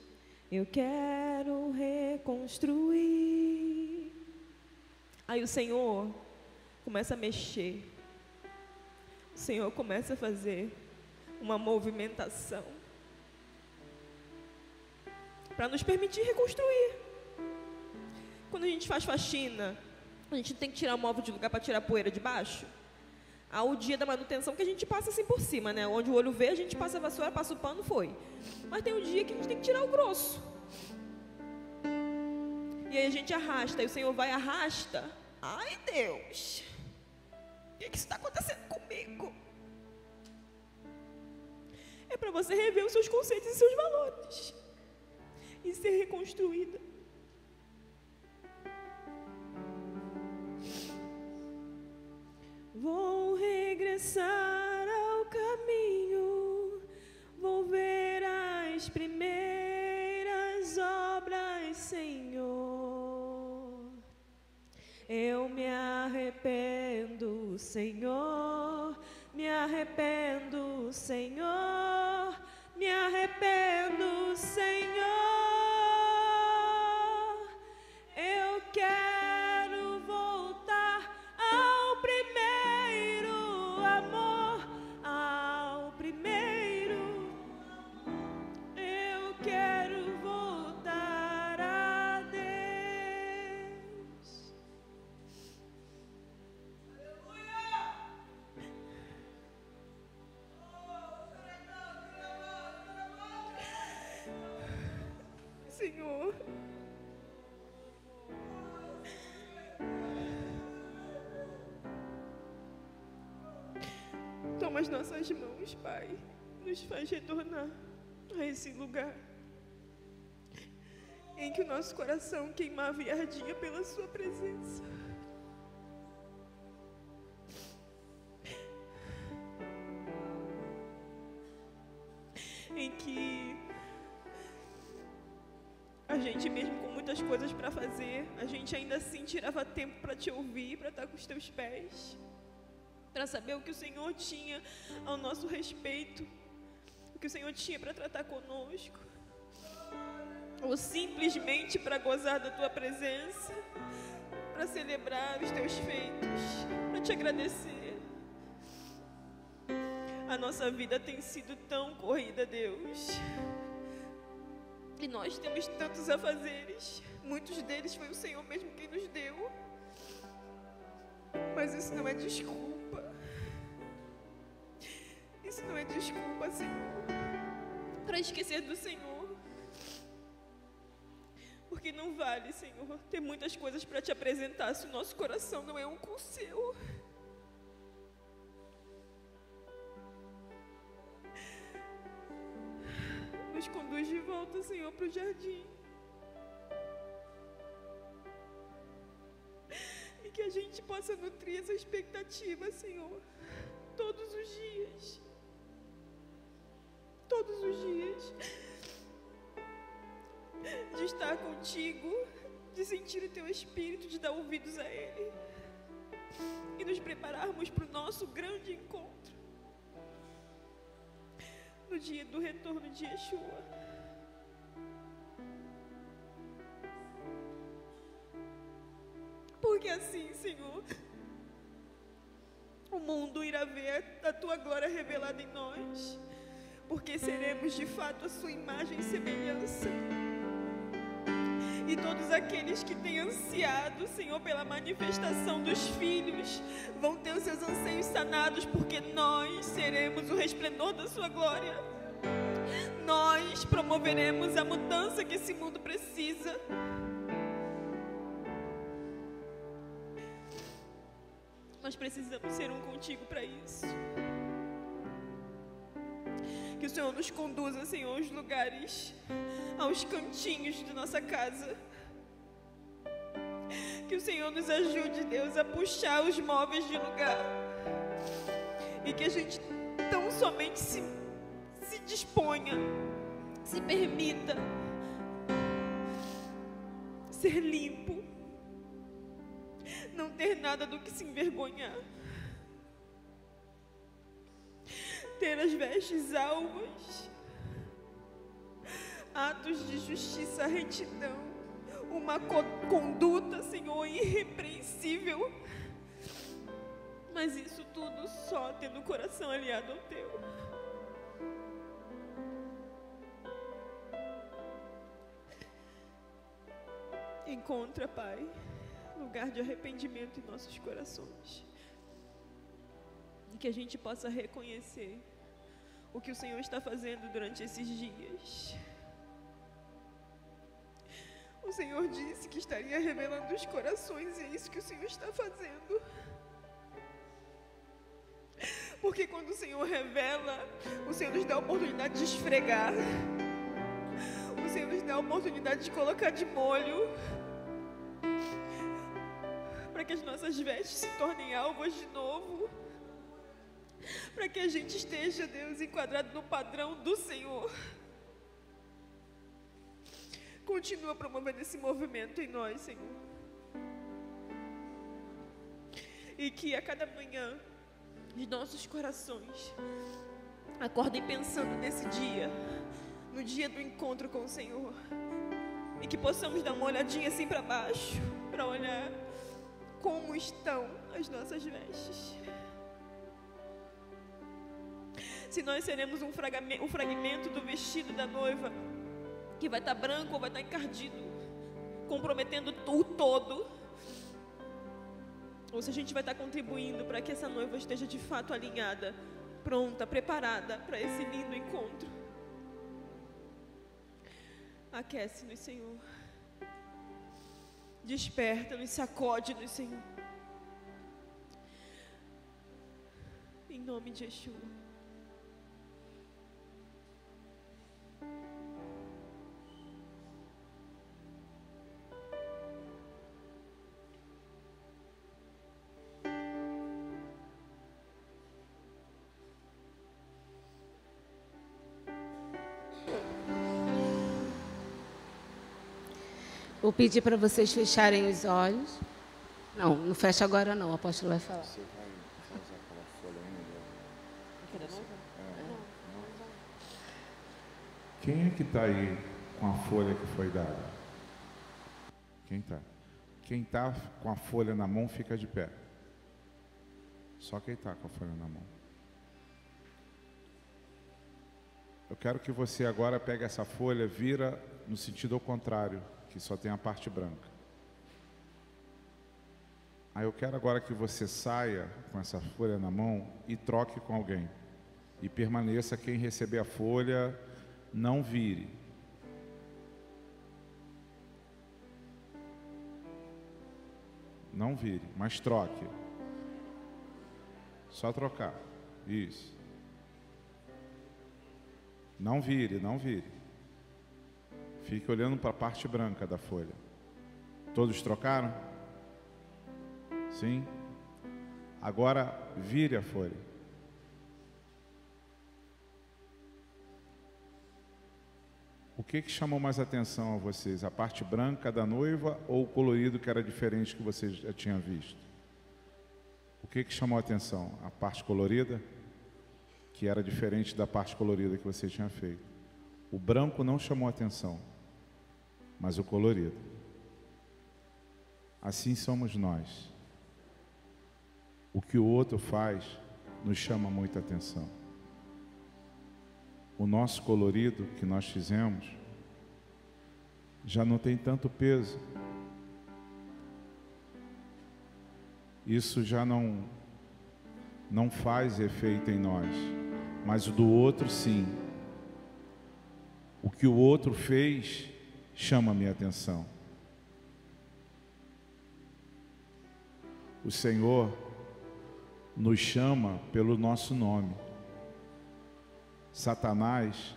Eu quero reconstruir. Aí o Senhor começa a mexer. O Senhor começa a fazer uma movimentação para nos permitir reconstruir. Quando a gente faz faxina, a gente tem que tirar o móvel de lugar para tirar a poeira de baixo. Há o dia da manutenção que a gente passa assim por cima, né? Onde o olho vê, a gente passa a vassoura, passa o pano, foi. Mas tem um dia que a gente tem que tirar o grosso. E aí a gente arrasta, e o Senhor vai e arrasta. Ai, Deus, o que está acontecendo comigo? É para você rever os seus conceitos e seus valores e ser reconstruída. Vou regressar ao caminho, vou ver as primeiras obras, Senhor. Eu me arrependo, Senhor, me arrependo, Senhor, me arrependo, Senhor. Eu quero voltar ao primeiro amor, ao primeiro. Eu quero voltar a Deus. Senhor. Toma as nossas mãos, Pai, nos faz retornar a esse lugar em que o nosso coração queimava e ardia pela Sua presença. Em que a gente, mesmo com muitas coisas para fazer, a gente ainda assim tirava tempo para Te ouvir, para estar com os Teus pés, para saber o que o Senhor tinha ao nosso respeito, o que o Senhor tinha para tratar conosco, ou simplesmente para gozar da Tua presença, para celebrar os Teus feitos, para Te agradecer. A nossa vida tem sido tão corrida, Deus, e nós temos tantos afazeres, muitos deles foi o Senhor mesmo quem nos deu, mas isso não é desculpa. Isso não é desculpa, Senhor, para esquecer do Senhor. Porque não vale, Senhor, ter muitas coisas para Te apresentar se o nosso coração não é um com o Seu. Nos conduz de volta, Senhor, para o jardim. E que a gente possa nutrir essa expectativa, Senhor, todos os dias. Todos os dias. De estar contigo, de sentir o Teu Espírito, de dar ouvidos a Ele. E nos prepararmos para o nosso grande encontro. No dia do retorno de Yeshua. Porque assim, Senhor, o mundo irá ver a Tua glória revelada em nós, porque seremos de fato a Sua imagem e semelhança. E todos aqueles que têm ansiado, Senhor, pela manifestação dos filhos, vão ter os seus anseios sanados, porque nós seremos o resplendor da Sua glória. Nós promoveremos a mudança que esse mundo precisa. Nós precisamos ser um contigo para isso. Que o Senhor nos conduza, Senhor, aos lugares, aos cantinhos de nossa casa. Que o Senhor nos ajude, Deus, a puxar os móveis de lugar. E que a gente tão somente se disponha, se permita ser limpo. Não ter nada do que se envergonhar. Ter as vestes alvas, atos de justiça, retidão, uma conduta, Senhor, irrepreensível, mas isso tudo só tendo o coração aliado ao Teu. Encontra, Pai, lugar de arrependimento em nossos corações. E que a gente possa reconhecer o que o Senhor está fazendo durante esses dias. O Senhor disse que estaria revelando os corações, e é isso que o Senhor está fazendo. Porque quando o Senhor revela, o Senhor nos dá a oportunidade de esfregar. O Senhor nos dá a oportunidade de colocar de molho, para que as nossas vestes se tornem alvas de novo, para que a gente esteja, Deus, enquadrado no padrão do Senhor. Continua promovendo esse movimento em nós, Senhor. E que a cada manhã os nossos corações acordem pensando nesse dia, no dia do encontro com o Senhor. E que possamos dar uma olhadinha assim para baixo, para olhar como estão as nossas vestes. Se nós seremos um fragmento do vestido da noiva, que vai estar branco ou vai estar encardido, comprometendo o todo, ou se a gente vai estar contribuindo para que essa noiva esteja de fato alinhada, pronta, preparada para esse lindo encontro. Aquece-nos, Senhor. Desperta-nos, sacode-nos, Senhor. Em nome de Yeshua. Vou pedir para vocês fecharem os olhos. Não, não fecha agora não, o apóstolo vai falar. Você vai usar aquela folha ainda? Quem é que está aí com a folha que foi dada? Quem está? Quem está com a folha na mão fica de pé. Só quem está com a folha na mão. Eu quero que você agora pegue essa folha, vira no sentido ao contrário, que só tem a parte branca. Aí eu quero agora que você saia com essa folha na mão e troque com alguém. E permaneça, quem receber a folha, não vire. Não vire, mas troque. Só trocar. Isso. Não vire, não vire. Fique olhando para a parte branca da folha. Todos trocaram? Sim? Agora vire a folha. O que chamou mais atenção a vocês? A parte branca da noiva ou o colorido que era diferente que vocês já tinham visto? O que chamou a atenção? A parte colorida? Que era diferente da parte colorida que você tinha feito. O branco não chamou a atenção, mas o colorido. Assim somos nós. O que o outro faz nos chama muita atenção. O nosso colorido que nós fizemos já não tem tanto peso. Isso já não faz efeito em nós, mas o do outro sim. O que o outro fez chama a minha atenção. O Senhor nos chama pelo nosso nome. Satanás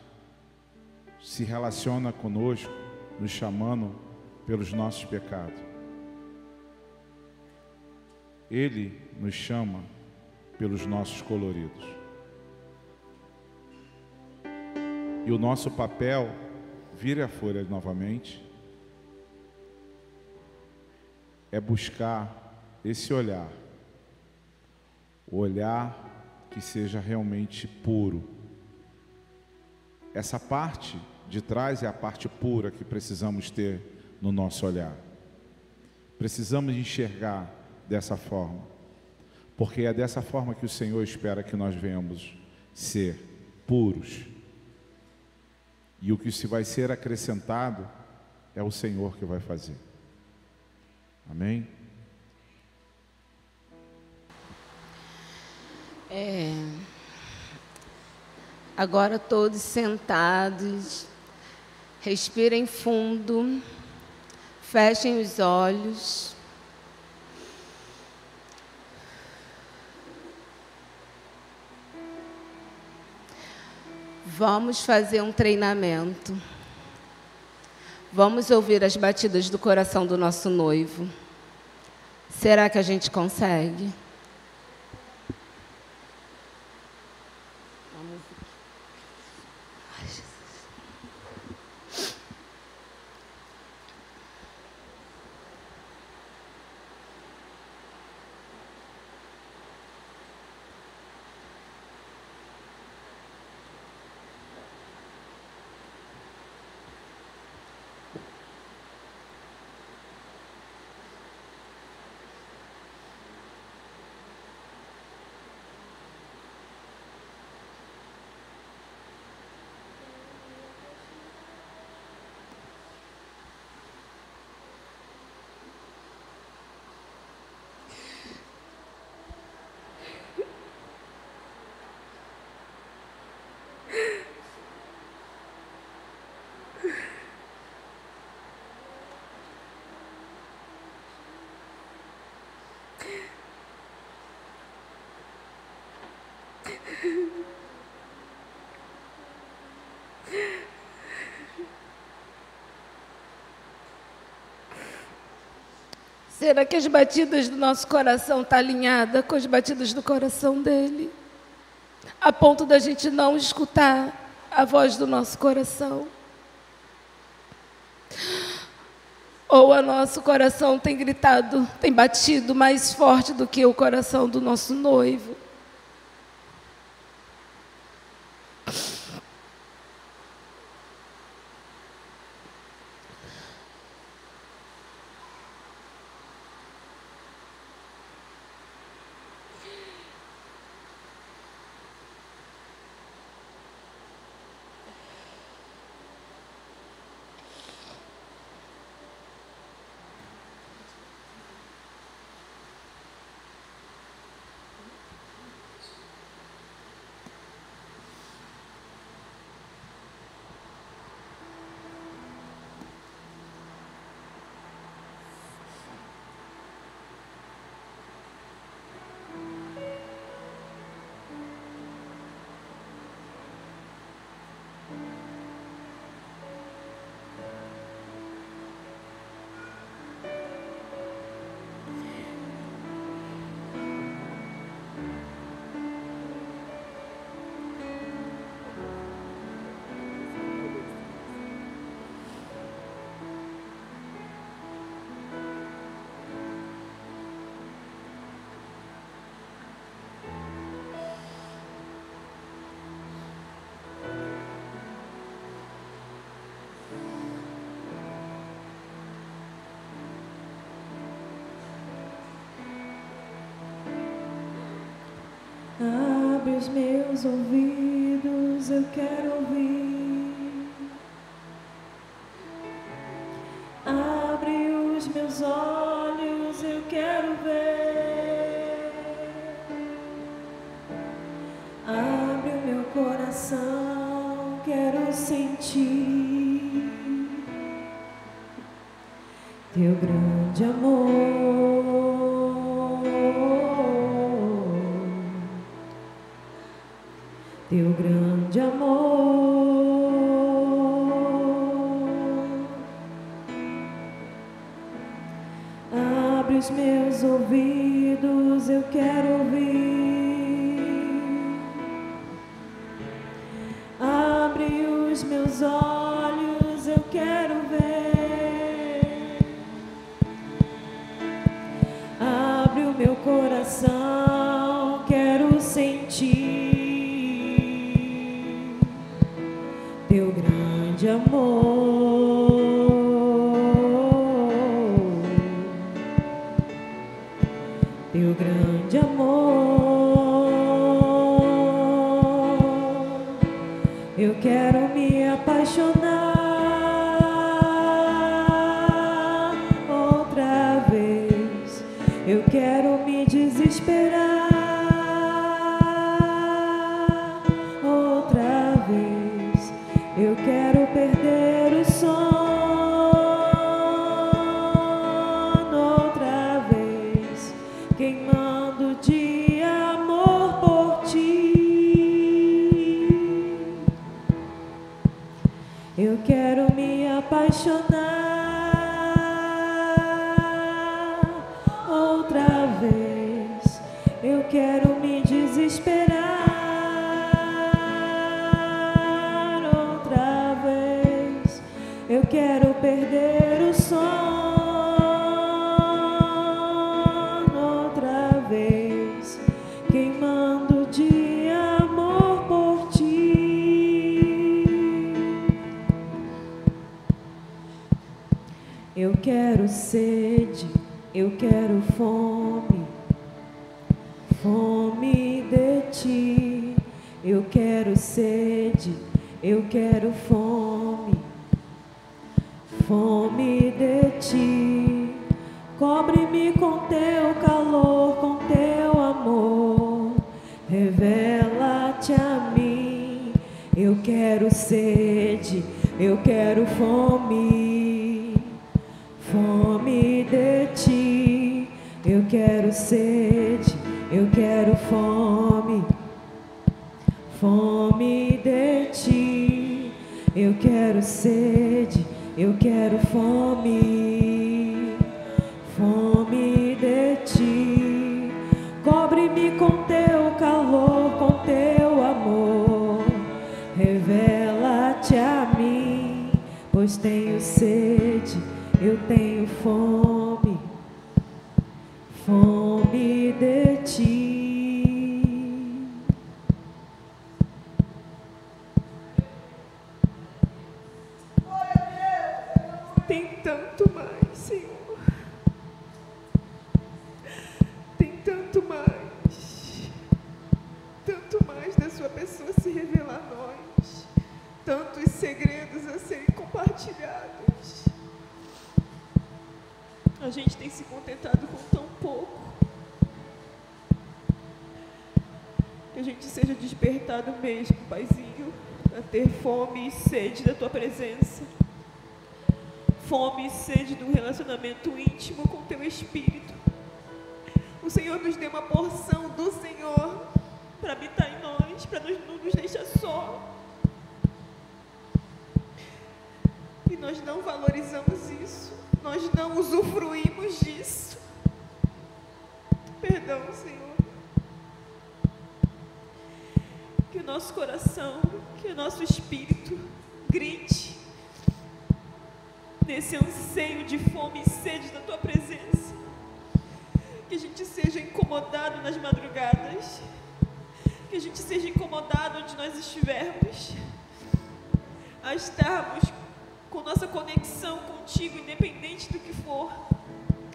se relaciona conosco, nos chamando pelos nossos pecados. Ele nos chama pelos nossos coloridos. E o nosso papel, vire a folha novamente, é buscar esse olhar, o olhar que seja realmente puro. Essa parte de trás é a parte pura que precisamos ter no nosso olhar. Precisamos enxergar dessa forma, porque é dessa forma que o Senhor espera que nós venhamos ser puros. E o que se vai ser acrescentado é o Senhor que vai fazer. Amém? Agora todos sentados, respirem fundo, fechem os olhos. Vamos fazer um treinamento. Vamos ouvir as batidas do coração do nosso noivo. Será que a gente consegue? Será que as batidas do nosso coração estão alinhadas com as batidas do coração dele? A ponto da gente não escutar a voz do nosso coração? Ou o nosso coração tem gritado, tem batido mais forte do que o coração do nosso noivo? Abre os meus ouvidos, eu quero ouvir. Abre os meus olhos, eu quero ver. Abre o meu coração, quero sentir teu grande amor. Teu grande amor. Abre os meus ouvidos, eu quero ouvir. Abre os meus olhos, eu quero ver. Abre o meu coração, quero sentir teu grande amor, teu grande amor. Eu quero me apaixonar outra vez, eu quero me desesperar outra vez. Eu quero perder o sono outra vez, queimando de amor por ti. Eu quero me apaixonar outra vez, eu quero me desesperar. Eu quero perder o sono outra vez, queimando de amor por ti. Eu quero sede, eu quero fome, fome de ti. Eu quero sede, eu quero fome, fome de ti. Cobre-me com teu calor, com teu amor, revela-te a mim. Eu quero sede, eu quero fome, fome de ti. Eu quero sede, eu quero fome, fome de ti. Eu quero sede, eu quero fome, fome de ti. Cobre-me com teu calor, com teu amor. Revela-te a mim, pois tenho sede, eu tenho fome, fome de ti. Tem tanto mais, Senhor. Tem tanto mais da sua pessoa se revelar a nós. Tantos segredos a serem compartilhados. A gente tem se contentado com tão pouco. Que a gente seja despertado mesmo, Paizinho, a ter fome e sede da tua presença. Fome e sede de um relacionamento íntimo com teu Espírito. O Senhor nos dê uma porção do Senhor para habitar em nós, para não nos deixar só. E nós não valorizamos isso, nós não usufruímos disso. Perdão, Senhor. Que o nosso coração, que o nosso espírito grite nesse anseio de fome e sede da tua presença. Que a gente seja incomodado nas madrugadas, que a gente seja incomodado onde nós estivermos, a estarmos com nossa conexão contigo, independente do que for,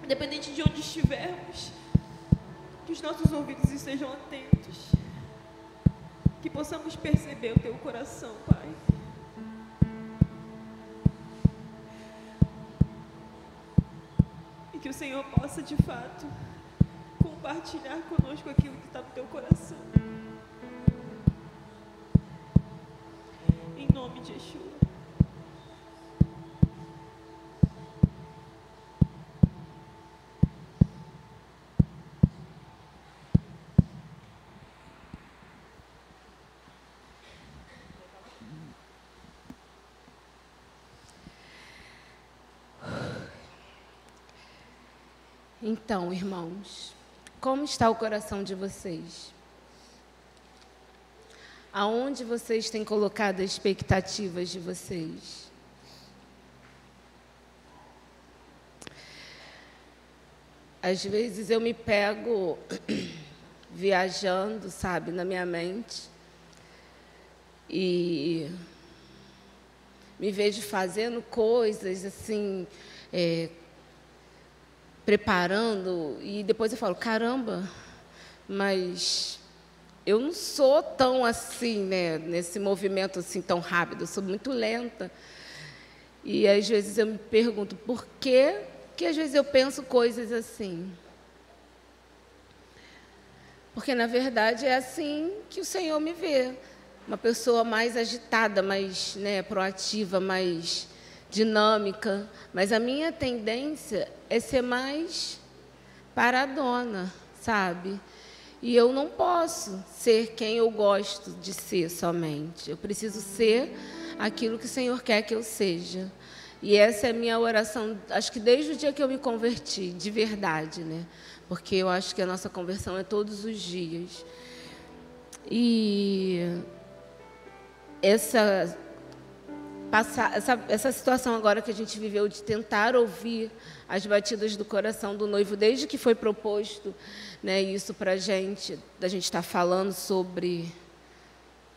independente de onde estivermos, que os nossos ouvidos estejam atentos, que possamos perceber o teu coração, Pai. E que o Senhor possa, de fato, compartilhar conosco aquilo que está no teu coração. Em nome de Yeshua. Então, irmãos, como está o coração de vocês? Aonde vocês têm colocado as expectativas de vocês? Às vezes eu me pego viajando, sabe, na minha mente e me vejo fazendo coisas assim, preparando, e depois eu falo, caramba, mas eu não sou tão assim, né, nesse movimento assim tão rápido, eu sou muito lenta. E às vezes eu me pergunto, por que às vezes eu penso coisas assim? Porque, na verdade, é assim que o Senhor me vê. Uma pessoa mais agitada, mais, né, proativa, mais dinâmica. Mas a minha tendência é ser mais paradona, sabe? E eu não posso ser quem eu gosto de ser somente. Eu preciso ser aquilo que o Senhor quer que eu seja. E essa é a minha oração, acho que desde o dia que eu me converti, de verdade, né? Porque eu acho que a nossa conversão é todos os dias. E essa situação agora que a gente viveu de tentar ouvir as batidas do coração do noivo, desde que foi proposto, né, isso para a gente, da gente estar falando sobre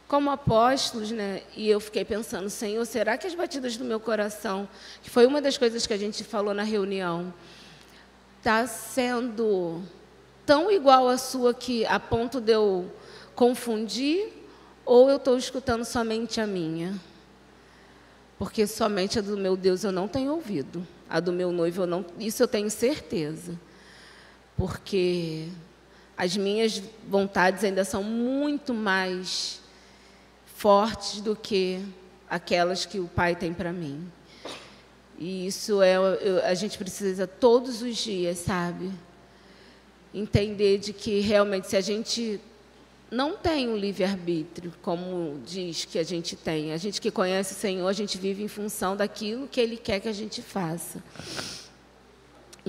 como apóstolos, né, e eu fiquei pensando, Senhor, será que as batidas do meu coração, que foi uma das coisas que a gente falou na reunião, está sendo tão igual à sua que a ponto de eu confundir, ou eu estou escutando somente a minha? Porque somente a do meu Deus eu não tenho ouvido. A do meu noivo, isso eu tenho certeza. Porque as minhas vontades ainda são muito mais fortes do que aquelas que o Pai tem para mim. E isso a gente precisa todos os dias, sabe? Entender de que realmente se a gente não tem um livre-arbítrio, como diz que a gente tem. A gente que conhece o Senhor, a gente vive em função daquilo que Ele quer que a gente faça.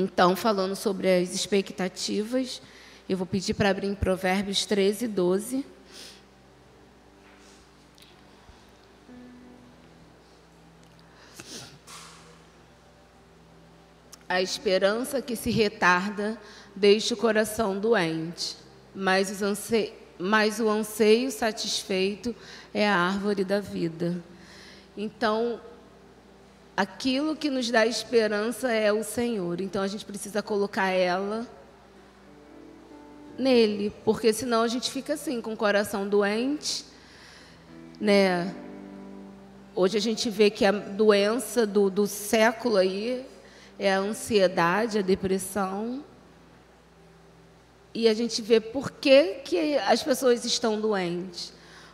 Então, falando sobre as expectativas, eu vou pedir para abrir em Provérbios 13, 12. A esperança que se retarda deixa o coração doente, mas o anseio satisfeito é a árvore da vida. Então, aquilo que nos dá esperança é o Senhor. Então, a gente precisa colocar ela nele, porque senão a gente fica assim, com o coração doente, né? Hoje a gente vê que a doença do século aí é a ansiedade, a depressão. E a gente vê por que as pessoas estão doentes.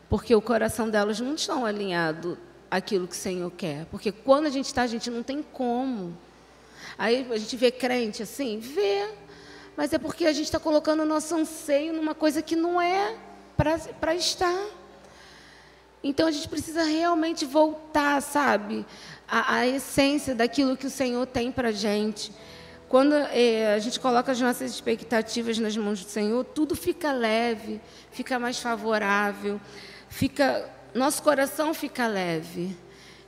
Porque o coração delas não estão alinhado àquilo que o Senhor quer. Porque quando a gente não tem como. Aí a gente vê crente assim, vê. Mas é porque a gente está colocando o nosso anseio numa coisa que não é para estar. Então a gente precisa realmente voltar, sabe, à essência daquilo que o Senhor tem para a gente. Quando a gente coloca as nossas expectativas nas mãos do Senhor, tudo fica leve, fica mais favorável, nosso coração fica leve.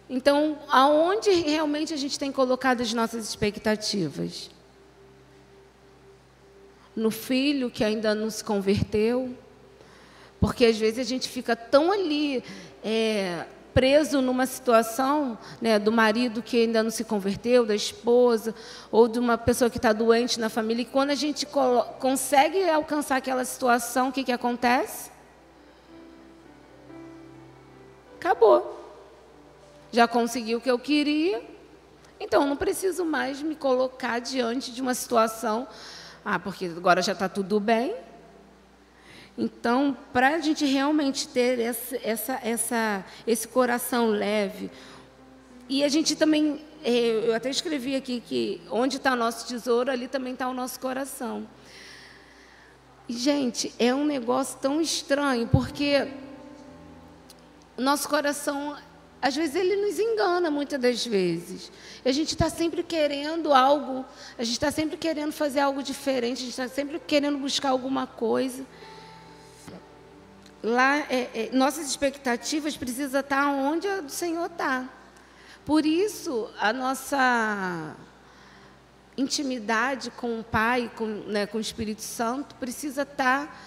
Então, aonde realmente a gente tem colocado as nossas expectativas? No filho que ainda não se converteu? Porque às vezes a gente fica tão ali preso numa situação, né, do marido que ainda não se converteu, da esposa, ou de uma pessoa que está doente na família, e quando a gente consegue alcançar aquela situação, o que acontece? Acabou. Já consegui o que eu queria, então não preciso mais me colocar diante de uma situação, porque agora já está tudo bem. Então, para a gente realmente ter esse coração leve, e a gente também, eu até escrevi aqui que onde está o nosso tesouro, ali também está o nosso coração. E, gente, é um negócio tão estranho, porque o nosso coração, às vezes, ele nos engana muitas das vezes. A gente está sempre querendo algo, a gente está sempre querendo fazer algo diferente, a gente está sempre querendo buscar alguma coisa. Lá, nossas expectativas precisam estar onde a do Senhor está. Por isso, a nossa intimidade com o Pai, com o Espírito Santo, precisa estar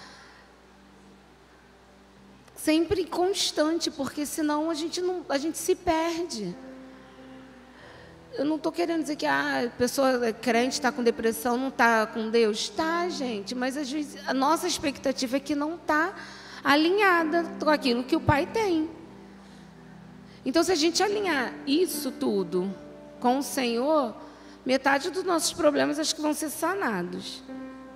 sempre constante, porque senão a gente se perde. Eu não estou querendo dizer que a pessoa crente está com depressão, não está com Deus. Está, gente, mas às vezes a nossa expectativa é que não está alinhada com aquilo que o Pai tem. Então, se a gente alinhar isso tudo com o Senhor, metade dos nossos problemas acho que vão ser sanados.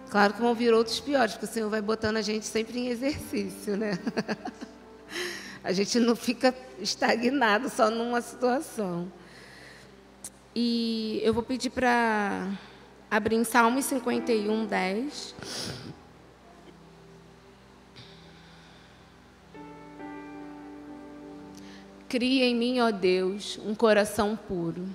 Claro que vão vir outros piores, porque o Senhor vai botando a gente sempre em exercício, né? A gente não fica estagnado só numa situação. E eu vou pedir para abrir em Salmos 51, 10. Cria em mim, ó Deus, um coração puro.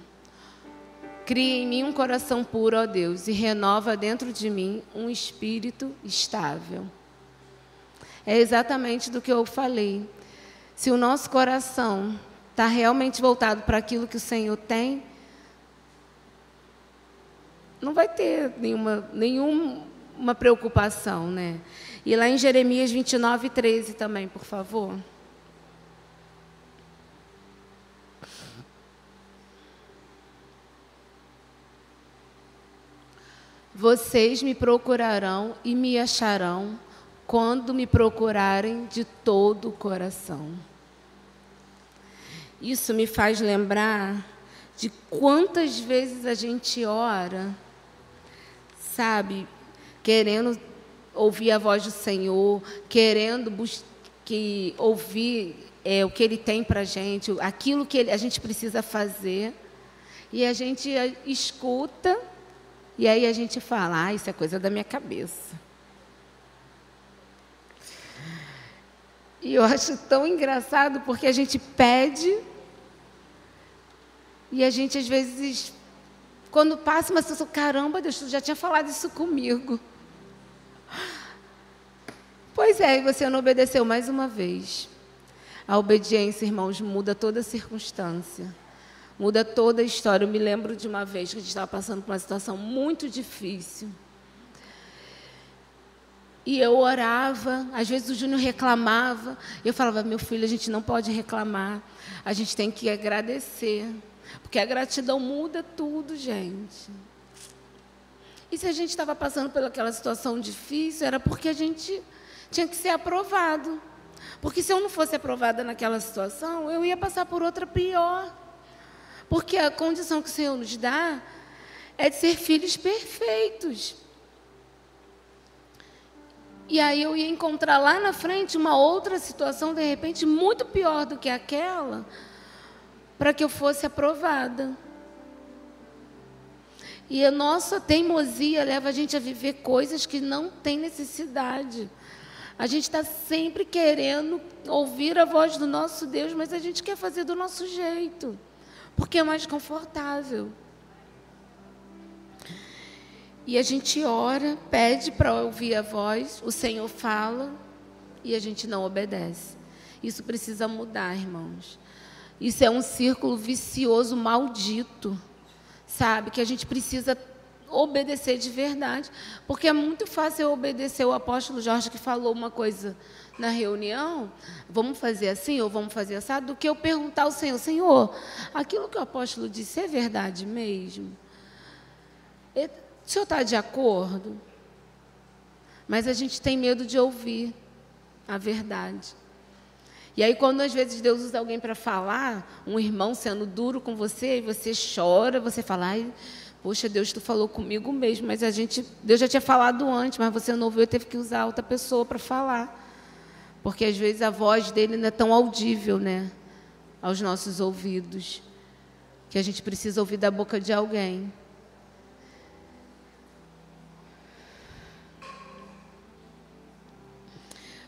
Cria em mim um coração puro, ó Deus, e renova dentro de mim um espírito estável. É exatamente do que eu falei. Se o nosso coração está realmente voltado para aquilo que o Senhor tem, não vai ter nenhuma preocupação, né? E lá em Jeremias 29, 13 também, por favor. Vocês me procurarão e me acharão quando me procurarem de todo o coração. Isso me faz lembrar de quantas vezes a gente ora, sabe, querendo ouvir a voz do Senhor, querendo ouvir o que Ele tem para a gente, aquilo que a gente precisa fazer, e a gente escuta. E aí a gente fala, isso é coisa da minha cabeça. E eu acho tão engraçado, porque a gente pede, e a gente às vezes Quando passa uma situação, caramba, Deus, tu já tinha falado isso comigo. Pois é, e você não obedeceu mais uma vez. A obediência, irmãos, muda toda a circunstância. Muda toda a história. Eu me lembro de uma vez que a gente estava passando por uma situação muito difícil. E eu orava, às vezes o Júnior reclamava. E eu falava, meu filho, a gente não pode reclamar. A gente tem que agradecer. Porque a gratidão muda tudo, gente. E se a gente estava passando por aquela situação difícil, era porque a gente tinha que ser aprovado. Porque se eu não fosse aprovada naquela situação, eu ia passar por outra pior. Porque a condição que o Senhor nos dá é de ser filhos perfeitos. E aí eu ia encontrar lá na frente uma outra situação, de repente, muito pior do que aquela, para que eu fosse aprovada. E a nossa teimosia leva a gente a viver coisas que não tem necessidade. A gente está sempre querendo ouvir a voz do nosso Deus, mas a gente quer fazer do nosso jeito, porque é mais confortável. E a gente ora, pede para ouvir a voz, o Senhor fala e a gente não obedece. Isso precisa mudar, irmãos. Isso é um círculo vicioso, maldito, sabe? Que a gente precisa obedecer de verdade. Porque é muito fácil eu obedecer o apóstolo Jorge, que falou uma coisa na reunião, vamos fazer assim ou vamos fazer assado, do que eu perguntar ao Senhor, Senhor, aquilo que o apóstolo disse é verdade mesmo? O senhor está de acordo? Mas a gente tem medo de ouvir a verdade. E aí, quando às vezes Deus usa alguém para falar, um irmão sendo duro com você, e você chora, você fala, ai, poxa, Deus, tu falou comigo mesmo, mas Deus já tinha falado antes, mas você não ouviu, teve que usar outra pessoa para falar. Porque às vezes a voz dele não é tão audível, né, aos nossos ouvidos, que a gente precisa ouvir da boca de alguém.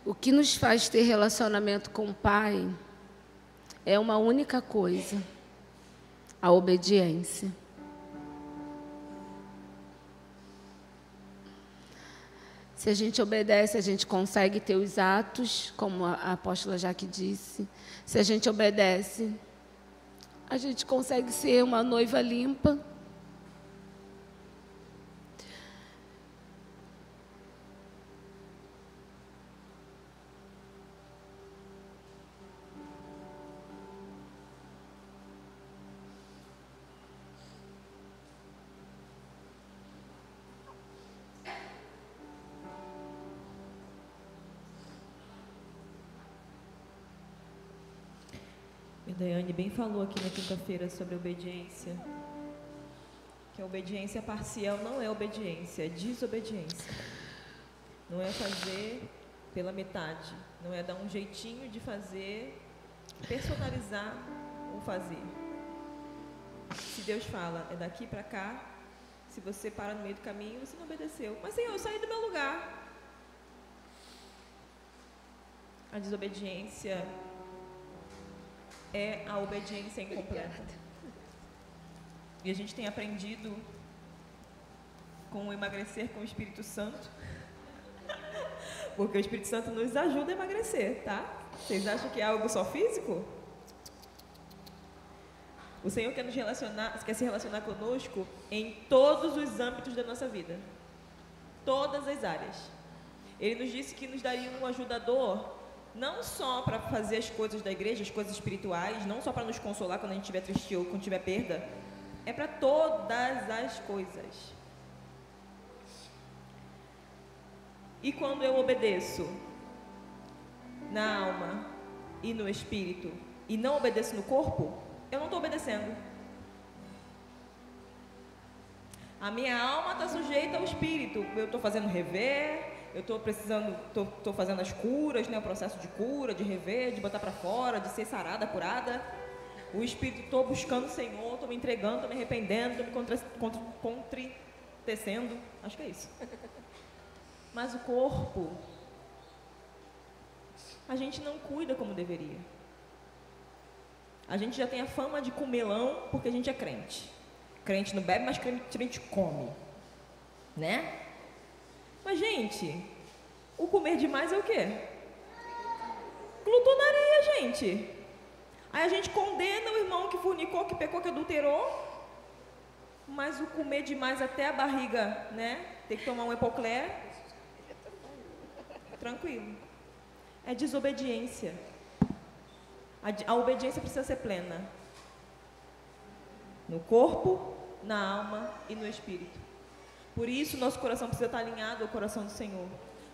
O que nos faz ter relacionamento com o Pai é uma única coisa: a obediência. Se a gente obedece, a gente consegue ter os atos, como a apóstola Jaque disse. Se a gente obedece, a gente consegue ser uma noiva limpa. A Daiane bem falou aqui na quinta-feira sobre obediência, que a obediência parcial não é obediência, é desobediência. Não é fazer pela metade, não é dar um jeitinho de fazer, personalizar o fazer. Se Deus fala, é daqui para cá, se você para no meio do caminho, você não obedeceu. Mas Senhor, eu saí do meu lugar. A desobediência é a obediência incompleta. E a gente tem aprendido com o emagrecer com o Espírito Santo, porque o Espírito Santo nos ajuda a emagrecer, tá? Vocês acham que é algo só físico? O Senhor quer se relacionar conosco em todos os âmbitos da nossa vida, todas as áreas. Ele nos disse que nos daria um ajudador, não só para fazer as coisas da igreja, as coisas espirituais, não só para nos consolar quando a gente estiver triste ou quando tiver perda, é para todas as coisas. E quando eu obedeço na alma e no espírito e não obedeço no corpo, eu não estou obedecendo. A minha alma está sujeita ao espírito. Eu estou fazendo rever, eu estou precisando, estou fazendo as curas, né, o processo de cura, de rever, de botar para fora, de ser sarada, curada. O espírito, estou buscando o Senhor, estou me entregando, estou me arrependendo, estou me contritecendo. Acho que é isso. Mas o corpo, a gente não cuida como deveria. A gente já tem a fama de comelão porque a gente é crente. Crente não bebe, mas crente come, né? Mas, gente, o comer demais é o quê? Glutonaria, gente. Aí a gente condena o irmão que fornicou, que pecou, que adulterou, mas o comer demais até a barriga, né? Tem que tomar um Epocler. Tranquilo. É desobediência. A obediência precisa ser plena. No corpo, na alma e no espírito. Por isso, nosso coração precisa estar alinhado ao coração do Senhor.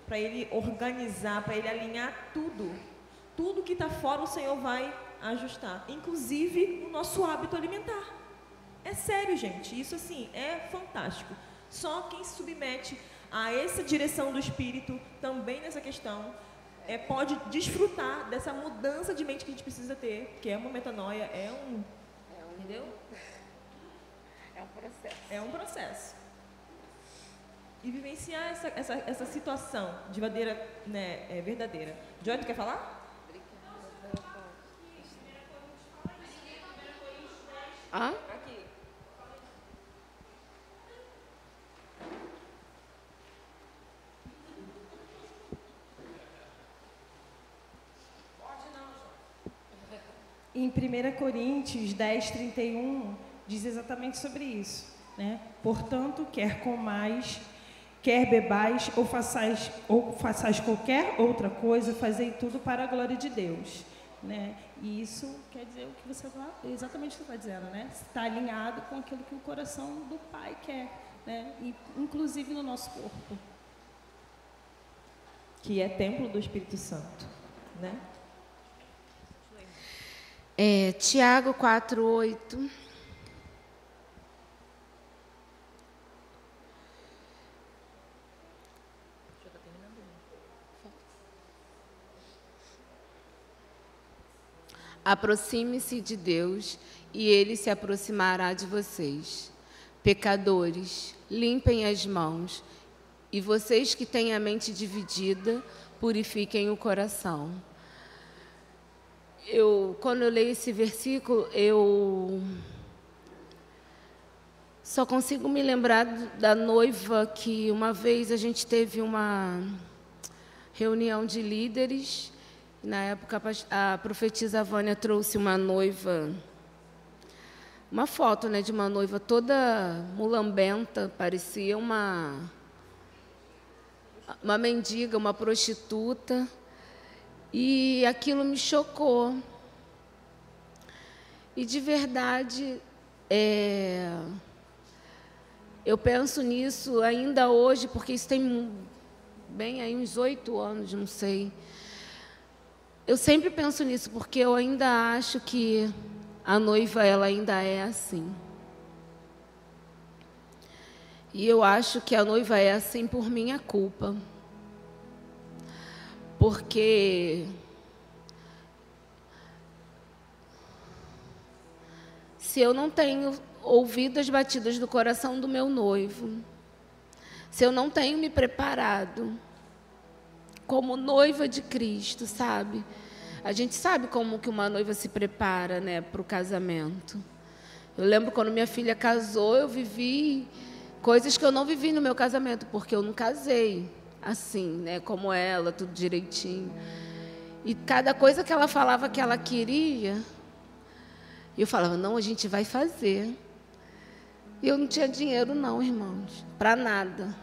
Para Ele organizar, para Ele alinhar tudo. Tudo que está fora, o Senhor vai ajustar. Inclusive, o nosso hábito alimentar. É sério, gente. Isso, assim, é fantástico. Só quem se submete a essa direção do Espírito, também nessa questão, pode desfrutar dessa mudança de mente que a gente precisa ter, que é uma metanoia, entendeu? É um processo. É um processo. E vivenciar essa situação de maneira, né, verdadeira. Joy, tu quer falar? Hã? Aqui. Em 1 Coríntios 10, 31, diz exatamente sobre isso, né? Portanto, quer comais, quer bebais, ou façais qualquer outra coisa, fazei tudo para a glória de Deus, né? E isso quer dizer o que você exatamente o que você está dizendo, né? Está alinhado com aquilo que o coração do Pai quer, né? E, inclusive no nosso corpo. Que é templo do Espírito Santo, né? Tiago 4:8. Aproxime-se de Deus e Ele se aproximará de vocês. Pecadores, limpem as mãos, e vocês que têm a mente dividida, purifiquem o coração. Quando eu leio esse versículo, eu só consigo me lembrar da noiva que uma vez a gente teve uma reunião de líderes. Na época, a profetisa Vânia trouxe uma noiva, uma foto, né, de uma noiva toda mulambenta, parecia uma mendiga, uma prostituta. E aquilo me chocou. E de verdade, eu penso nisso ainda hoje, porque isso tem bem aí uns 8 anos, não sei. Eu sempre penso nisso, porque eu ainda acho que a noiva, ela ainda é assim. E eu acho que a noiva é assim por minha culpa. Porque se eu não tenho ouvido as batidas do coração do meu noivo, se eu não tenho me preparado como noiva de Cristo, sabe? A gente sabe como que uma noiva se prepara, né, para o casamento. Eu lembro quando minha filha casou, eu vivi coisas que eu não vivi no meu casamento, porque eu não casei assim, né, como ela, tudo direitinho. E cada coisa que ela falava que ela queria, eu falava, não, a gente vai fazer. E eu não tinha dinheiro não, irmãos, para nada.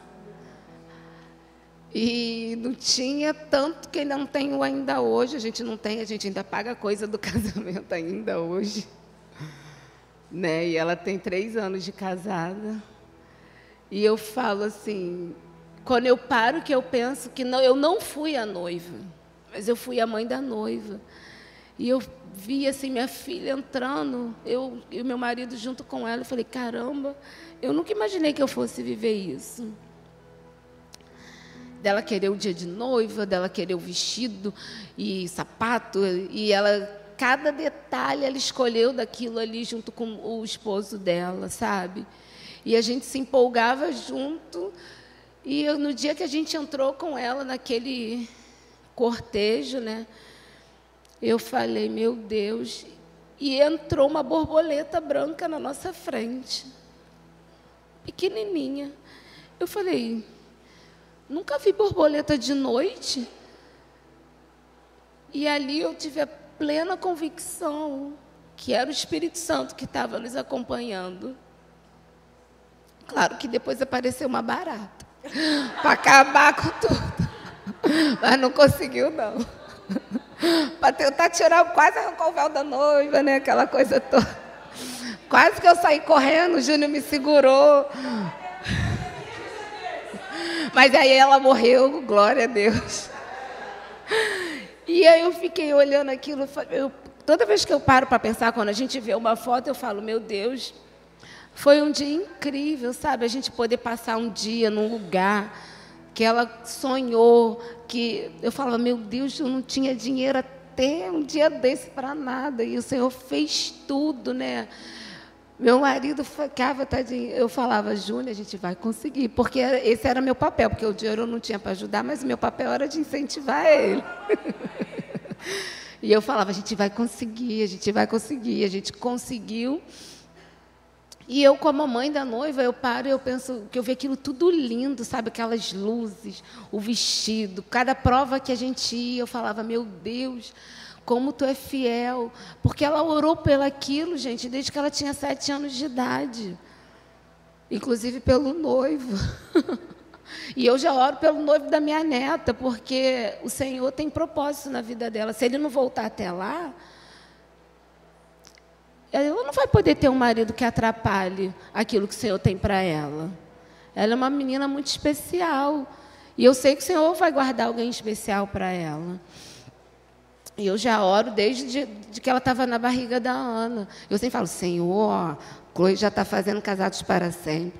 E não tinha tanto que ainda não tenho ainda hoje, a gente não tem, a gente ainda paga coisa do casamento ainda hoje. Né? E ela tem 3 anos de casada. E eu falo assim, quando eu paro que eu penso que não, eu não fui a noiva, mas eu fui a mãe da noiva. E eu vi assim minha filha entrando, eu e meu marido junto com ela, eu falei, caramba, eu nunca imaginei que eu fosse viver isso. Dela querer o dia de noiva, dela querer o vestido e sapato, e ela, cada detalhe ela escolheu daquilo ali junto com o esposo dela, sabe? E a gente se empolgava junto. E no dia que a gente entrou com ela naquele cortejo, né, eu falei, meu Deus, e entrou uma borboleta branca na nossa frente. pequenininha. Eu falei, nunca vi borboleta de noite. E ali eu tive a plena convicção que era o Espírito Santo que estava nos acompanhando. Claro que depois apareceu uma barata para acabar com tudo. Mas não conseguiu, não. Para tentar tirar, quase arrancou o véu da noiva, né? Aquela coisa toda. Quase que eu saí correndo, o Júnior me segurou. Mas aí ela morreu, glória a Deus. E aí eu fiquei olhando aquilo. Toda vez que eu paro para pensar, quando a gente vê uma foto, eu falo, meu Deus, foi um dia incrível, sabe? A gente poder passar um dia num lugar que ela sonhou, que eu falava, meu Deus, eu não tinha dinheiro até um dia desse para nada. E o Senhor fez tudo, né? Meu marido ficava, tadinho, eu falava, Júnior, a gente vai conseguir, porque esse era meu papel, porque o dinheiro eu não tinha para ajudar, mas o meu papel era de incentivar ele. E eu falava, a gente vai conseguir, a gente vai conseguir, a gente conseguiu. E eu, como mãe da noiva, eu paro e eu penso, que eu vi aquilo tudo lindo, sabe, aquelas luzes, o vestido, cada prova que a gente ia, eu falava, meu Deus, como tu é fiel, porque ela orou pelaquilo, gente, desde que ela tinha 7 anos de idade, inclusive pelo noivo. E eu já oro pelo noivo da minha neta, porque o Senhor tem propósito na vida dela. Se ele não voltar até lá, ela não vai poder ter um marido que atrapalhe aquilo que o Senhor tem para ela. Ela é uma menina muito especial, e eu sei que o Senhor vai guardar alguém especial para ela. E eu já oro desde que ela estava na barriga da Ana. Eu sempre falo, Senhor, Chloe já está fazendo Casados para Sempre.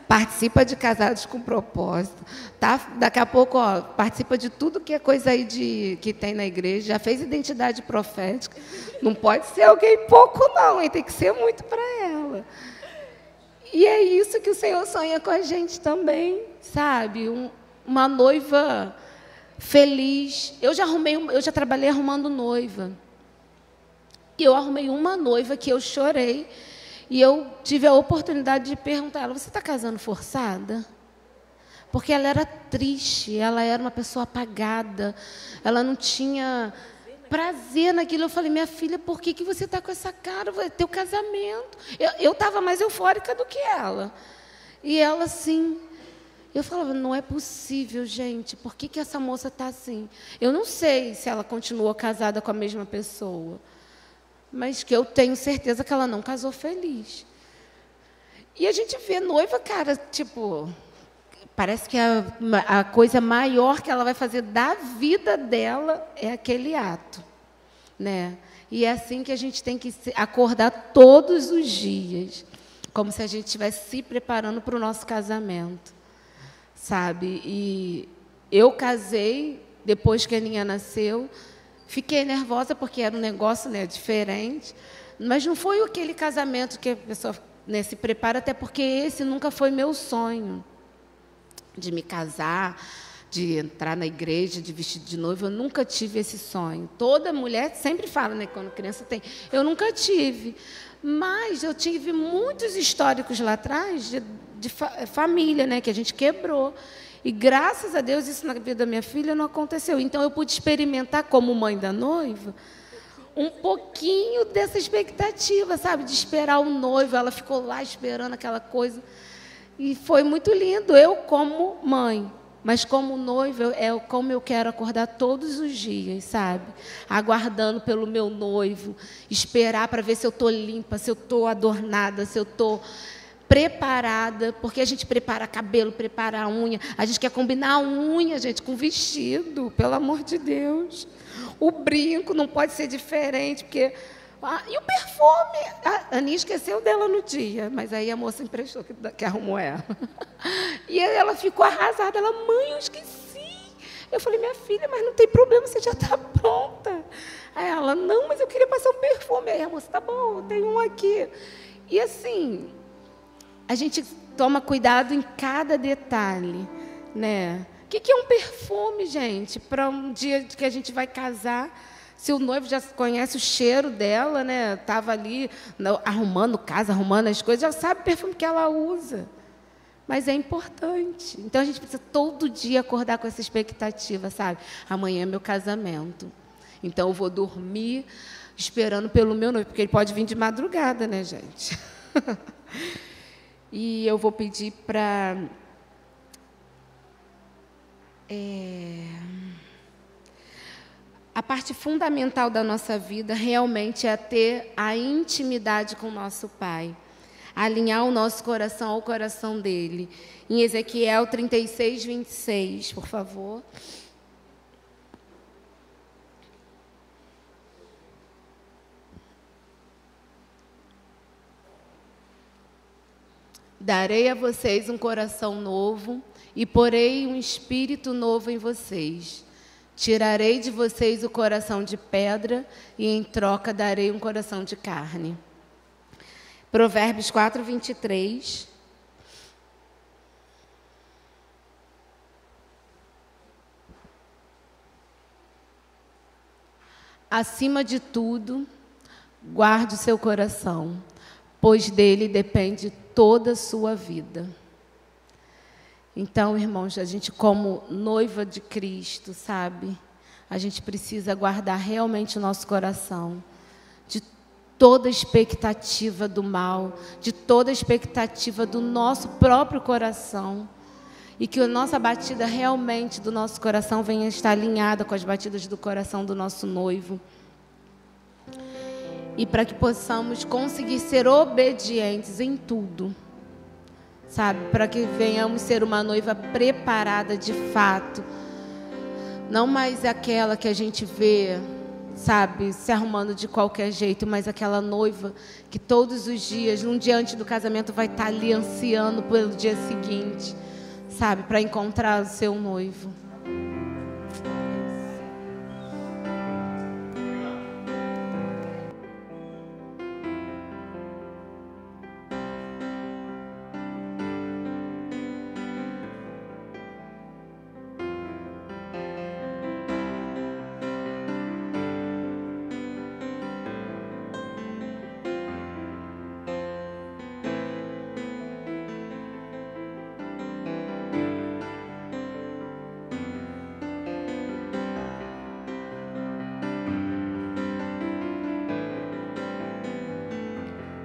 Participa de Casados com Propósito. Tá? Daqui a pouco, participa de tudo que é coisa aí que tem na igreja. Já fez identidade profética. Não pode ser alguém pouco, não, hein? Tem que ser muito para ela. E é isso que o Senhor sonha com a gente também, sabe? Uma noiva feliz. Eu já trabalhei arrumando noiva. E eu arrumei uma noiva que eu chorei. E eu tive a oportunidade de perguntar a ela, você está casando forçada? Porque ela era triste, ela era uma pessoa apagada, ela não tinha prazer naquilo. Eu falei, minha filha, por que você está com essa cara? Vai ter o casamento. Eu estava mais eufórica do que ela. E ela, assim... Eu falava, não é possível, gente, por que essa moça está assim? Eu não sei se ela continuou casada com a mesma pessoa, mas que eu tenho certeza que ela não casou feliz. E a gente vê noiva, cara, tipo, parece que a coisa maior que ela vai fazer da vida dela é aquele ato, né? E é assim que a gente tem que acordar todos os dias, como se a gente estivesse se preparando para o nosso casamento. Sabe? E eu casei depois que a Aninha nasceu. Fiquei nervosa porque era um negócio, né, diferente. Mas não foi aquele casamento que a pessoa, né, se prepara, até porque esse nunca foi meu sonho. De me casar, de entrar na igreja, de vestir de noiva. Eu nunca tive esse sonho. Toda mulher sempre fala, né, quando criança tem. Eu nunca tive. Mas eu tive muitos históricos lá atrás de família, né, que a gente quebrou. E, graças a Deus, isso na vida da minha filha não aconteceu. Então, eu pude experimentar, como mãe da noiva, um pouquinho dessa expectativa, sabe, de esperar o noivo. Ela ficou lá esperando aquela coisa. E foi muito lindo, eu como mãe. Mas como noiva, é como eu quero acordar todos os dias, sabe? Aguardando pelo meu noivo, esperar para ver se eu estou limpa, se eu estou adornada, se eu estou preparada, porque a gente prepara cabelo, prepara a unha, a gente quer combinar a unha, gente, com vestido, pelo amor de Deus. O brinco não pode ser diferente, porque... e o perfume? A Aninha esqueceu dela no dia, mas aí a moça emprestou que arrumou ela. E ela ficou arrasada. Ela, mãe, eu esqueci. Eu falei, minha filha, mas não tem problema, você já está pronta. Aí ela, não, mas eu queria passar um perfume. Aí a moça, tá bom, tem um aqui. E assim, a gente toma cuidado em cada detalhe, né? O que é um perfume, gente? Para um dia que a gente vai casar... Se o noivo já conhece o cheiro dela, né? Estava ali arrumando casa, arrumando as coisas, já sabe o perfume que ela usa. Mas é importante. Então a gente precisa todo dia acordar com essa expectativa, sabe? Amanhã é meu casamento. Então eu vou dormir esperando pelo meu noivo, porque ele pode vir de madrugada, né, gente? E eu vou pedir para... A parte fundamental da nossa vida realmente é ter a intimidade com o nosso Pai. Alinhar o nosso coração ao coração dele. Em Ezequiel 36, 26, por favor. Darei a vocês um coração novo e porei um espírito novo em vocês. Tirarei de vocês o coração de pedra e em troca darei um coração de carne. Provérbios 4, 23. Acima de tudo, guarde o seu coração, pois dele depende toda a sua vida. Então, irmãos, a gente como noiva de Cristo, sabe? A gente precisa guardar realmente o nosso coração de toda expectativa do mal, de toda expectativa do nosso próprio coração. E que a nossa batida realmente do nosso coração venha estar alinhada com as batidas do coração do nosso noivo. E para que possamos conseguir ser obedientes em tudo. Sabe, para que venhamos ser uma noiva preparada de fato. Não mais aquela que a gente vê, sabe, se arrumando de qualquer jeito, mas aquela noiva que todos os dias, num dia antes do casamento, vai estar ali ansiando pelo dia seguinte, sabe, para encontrar o seu noivo.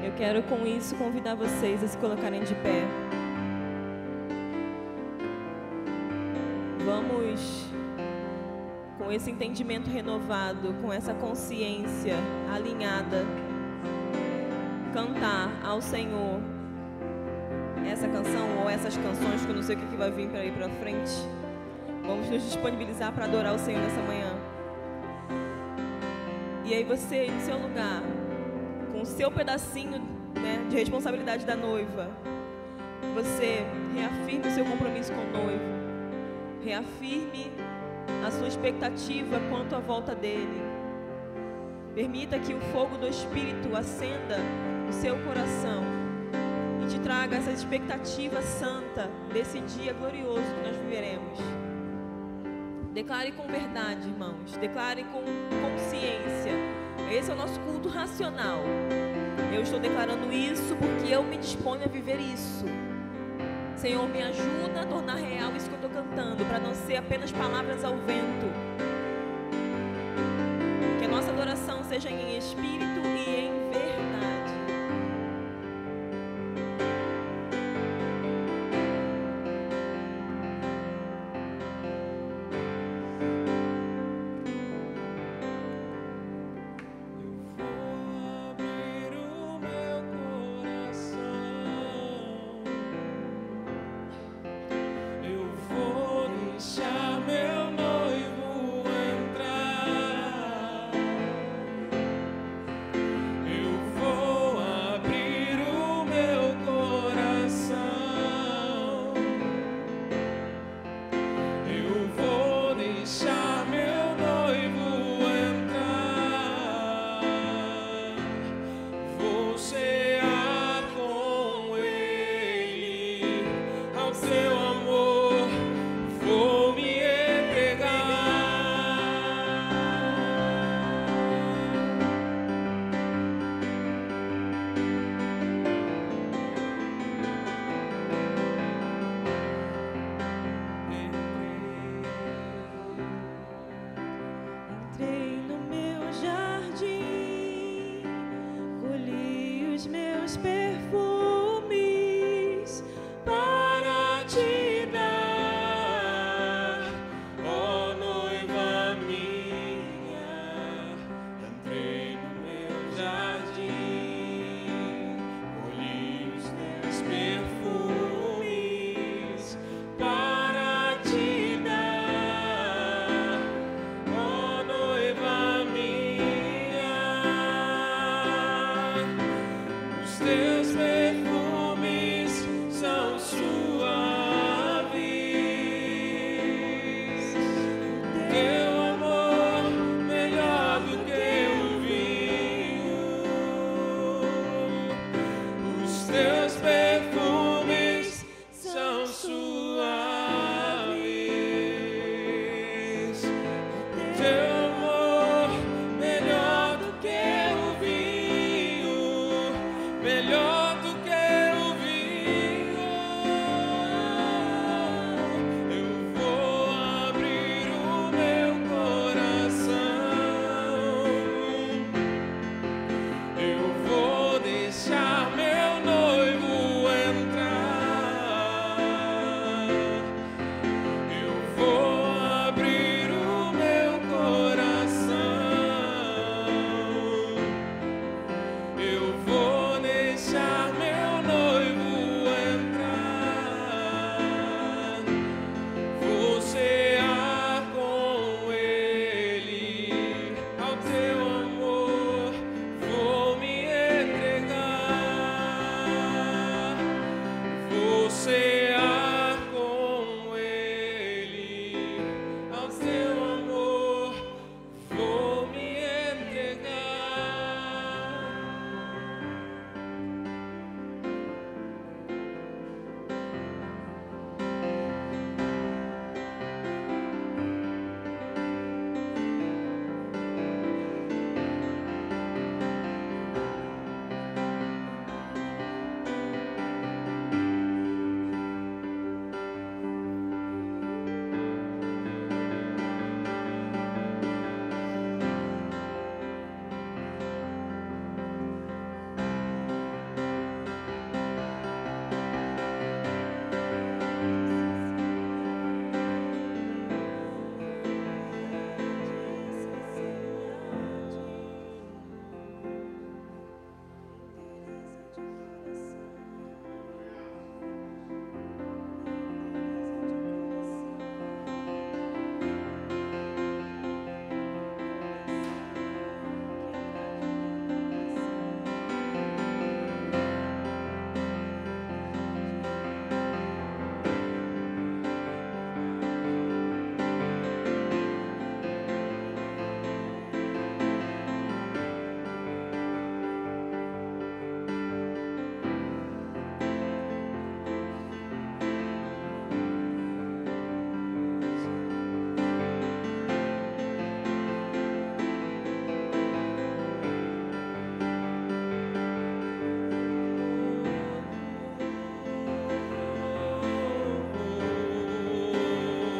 Eu quero com isso convidar vocês a se colocarem de pé. Vamos, com esse entendimento renovado, com essa consciência alinhada, cantar ao Senhor essa canção ou essas canções, que eu não sei o que vai vir para ir para frente. Vamos nos disponibilizar para adorar o Senhor nessa manhã. E aí você, no seu lugar, com o seu pedacinho, né, de responsabilidade da noiva, você reafirme o seu compromisso com o noivo, reafirme a sua expectativa quanto à volta dele. Permita que o fogo do Espírito acenda o seu coração e te traga essa expectativa santa desse dia glorioso que nós viveremos. Declare com verdade, irmãos. Declare com consciência. Esse é o nosso culto racional. Eu estou declarando isso porque eu me disponho a viver isso. Senhor, me ajuda a tornar real isso que eu estou cantando, para não ser apenas palavras ao vento. Que a nossa adoração seja em espírito e em verdade. teus perfumes para te dar, ó noiva minha. Entrei no meu jardim, colhi os teus perfumes para te dar, ó noiva minha. Os teus perfumes são suaves, teu amor melhor do que o vinho. Os teus perfumes são suaves, teu amor melhor do que o vinho, melhor do que o vinho. Eu vou abrir o meu coração, eu vou deixar meu noivo entrar. Eu vou abrir o meu coração, eu vou deixar meu noivo entrar. Vou cear com ele, ao teu amor vou me entregar. Vou cear com ele, ao teu amor vou me entregar.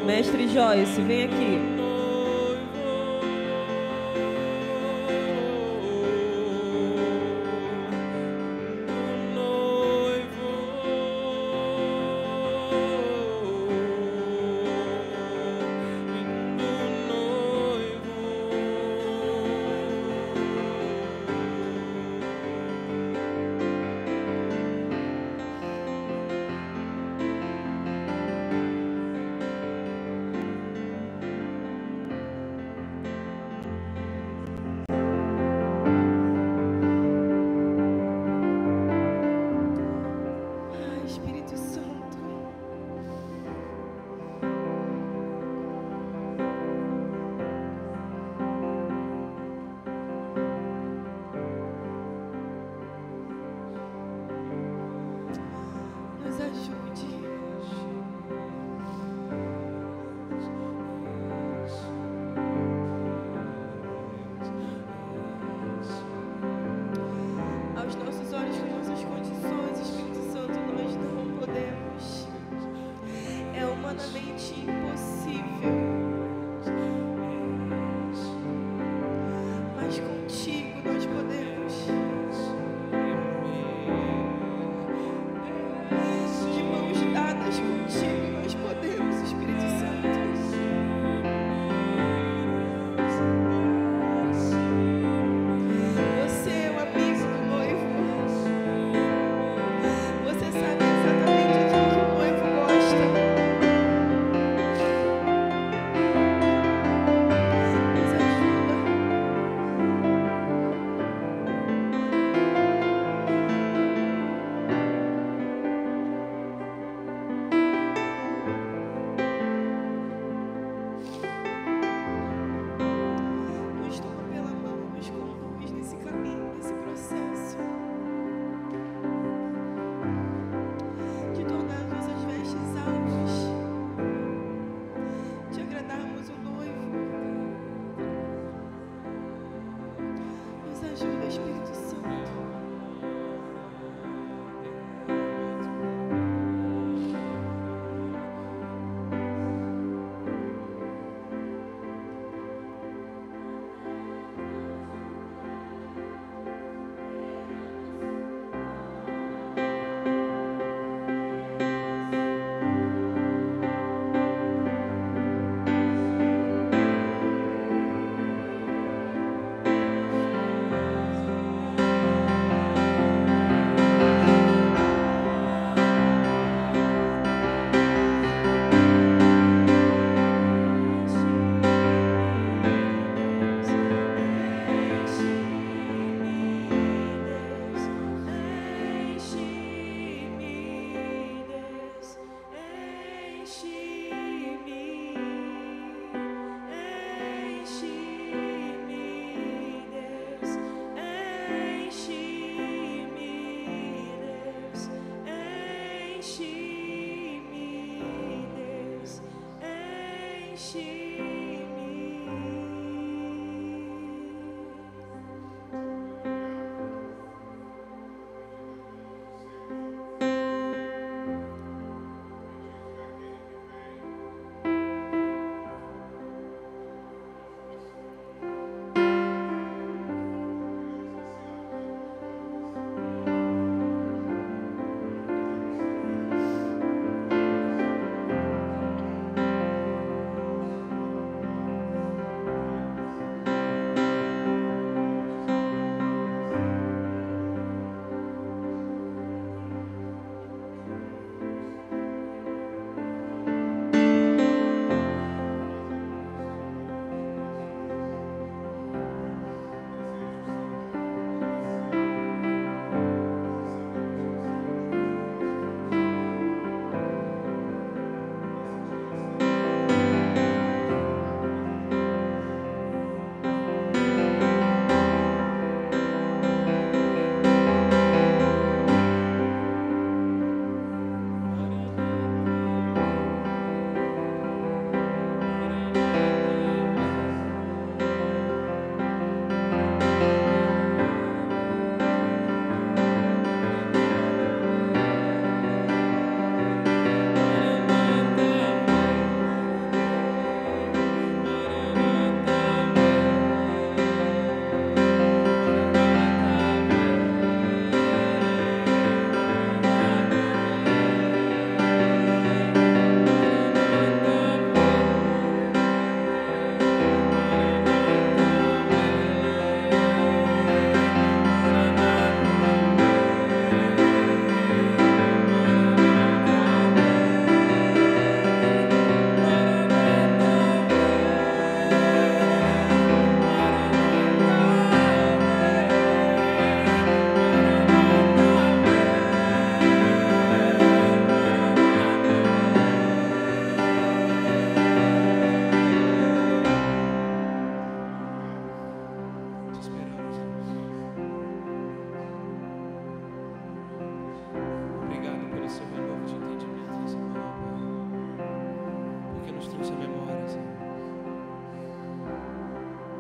Mestre Joyce, vem aqui.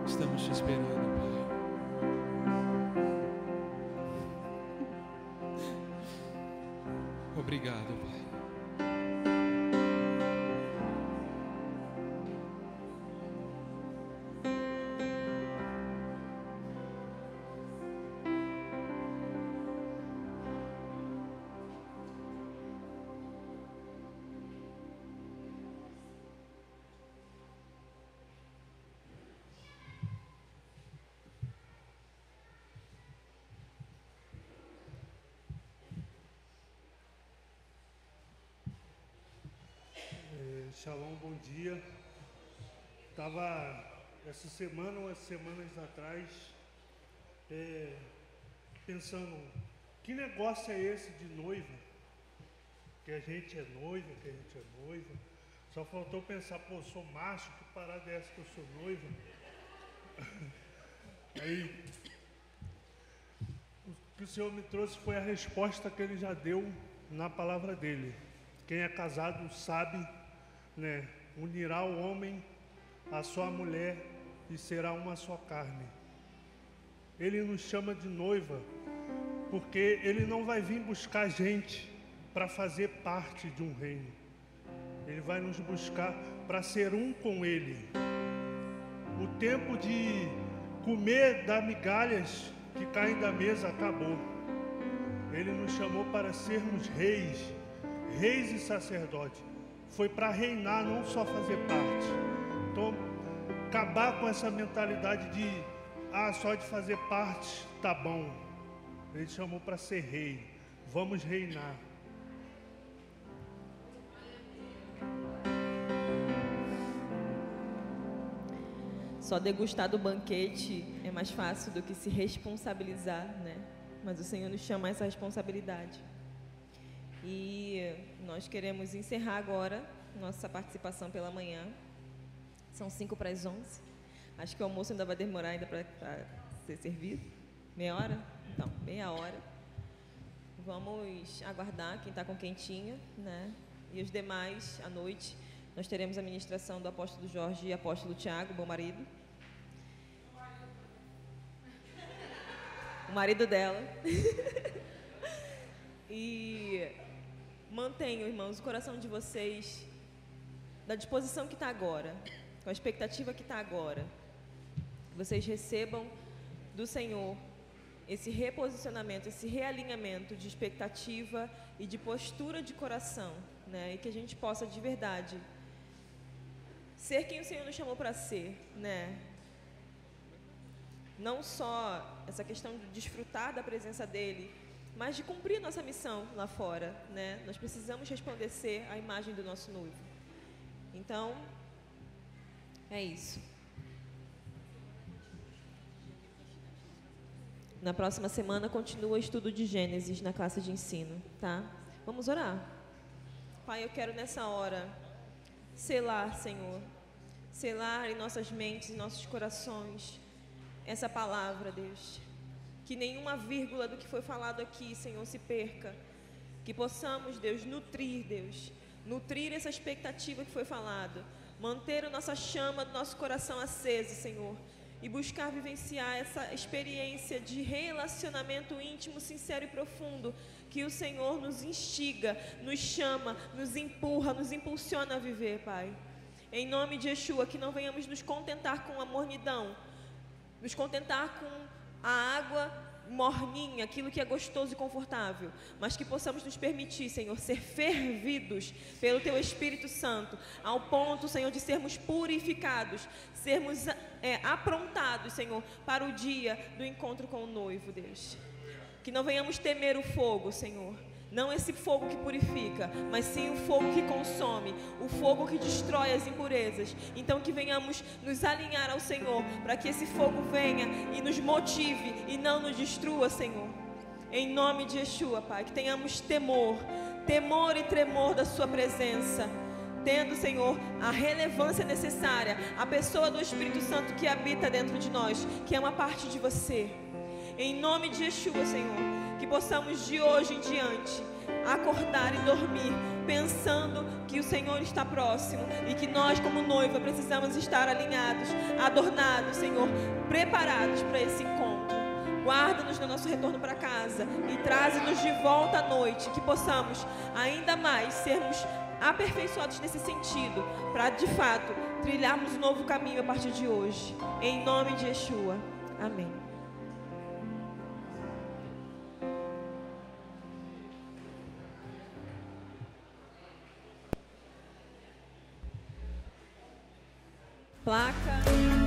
Estamos te esperando, Pai. Obrigado, Pai. Shalom, bom dia. Estava essa semana, umas semanas atrás, pensando, que negócio é esse de noiva? Que a gente é noiva, que a gente é noiva. Só faltou pensar, pô, sou macho, que parada é essa que eu sou noiva? Aí, o que o Senhor me trouxe foi a resposta que Ele já deu na palavra dEle. Quem é casado sabe, né? Unirá o homem à sua mulher e será uma só carne. Ele nos chama de noiva porque Ele não vai vir buscar gente para fazer parte de um reino. Ele vai nos buscar para ser um com Ele. O tempo de comer das migalhas que caem da mesa acabou. Ele nos chamou para sermos reis e sacerdotes. Foi para reinar, não só fazer parte. Então, acabar com essa mentalidade de só de fazer parte tá bom. Ele chamou para ser rei. Vamos reinar. Só degustar do banquete é mais fácil do que se responsabilizar, né? Mas o Senhor nos chama a essa responsabilidade. E nós queremos encerrar agora nossa participação pela manhã. São 5:55. Acho que o almoço ainda vai demorar ainda para ser servido. Meia hora? Então, meia hora. Vamos aguardar quem está com quentinha, né? E os demais, à noite, Nós teremos a ministração do apóstolo Jorge e apóstolo Tiago, meu marido. O marido dela. E mantenham, irmãos, o coração de vocês da disposição que está agora, com a expectativa que está agora. Que vocês recebam do Senhor esse reposicionamento, esse realinhamento de expectativa e de postura de coração, né? E que a gente possa de verdade ser quem o Senhor nos chamou para ser, né? Não só essa questão de desfrutar da presença dEle, mas de cumprir nossa missão lá fora, né? Nós precisamos resplandecer a imagem do nosso noivo. Então, é isso. Na próxima semana continua o estudo de Gênesis na classe de ensino, tá? Vamos orar. Pai, eu quero nessa hora selar, Senhor, selar em nossas mentes e nossos corações essa palavra, Deus. Que nenhuma vírgula do que foi falado aqui, Senhor, se perca. Que possamos, Deus, nutrir essa expectativa que foi falado, manter a nossa chama do nosso coração acesa, Senhor, e buscar vivenciar essa experiência de relacionamento íntimo, sincero e profundo que o Senhor nos instiga, nos chama, nos empurra, nos impulsiona a viver, Pai. Em nome de Yeshua, que não venhamos nos contentar com a mornidão, nos contentar com a água morninha, aquilo que é gostoso e confortável, mas que possamos nos permitir, Senhor, ser fervidos pelo Teu Espírito Santo, ao ponto, Senhor, de sermos purificados, sermos aprontados, Senhor, para o dia do encontro com o noivo, Deus. Que não venhamos temer o fogo, Senhor, não esse fogo que purifica, mas sim o fogo que consome, o fogo que destrói as impurezas. Então que venhamos nos alinhar ao Senhor, para que esse fogo venha e nos motive e não nos destrua, Senhor. Em nome de Yeshua, Pai, que tenhamos temor e tremor da Sua presença, tendo, Senhor, a relevância necessária, a pessoa do Espírito Santo que habita dentro de nós, que é uma parte de Você. Em nome de Yeshua, Senhor, que possamos de hoje em diante acordar e dormir pensando que o Senhor está próximo e que nós, como noiva, precisamos estar alinhados, adornados, Senhor, preparados para esse encontro. Guarda-nos no nosso retorno para casa e traze-nos de volta à noite, que possamos ainda mais sermos aperfeiçoados nesse sentido, para de fato trilharmos um novo caminho a partir de hoje. Em nome de Yeshua. Amém. Placa.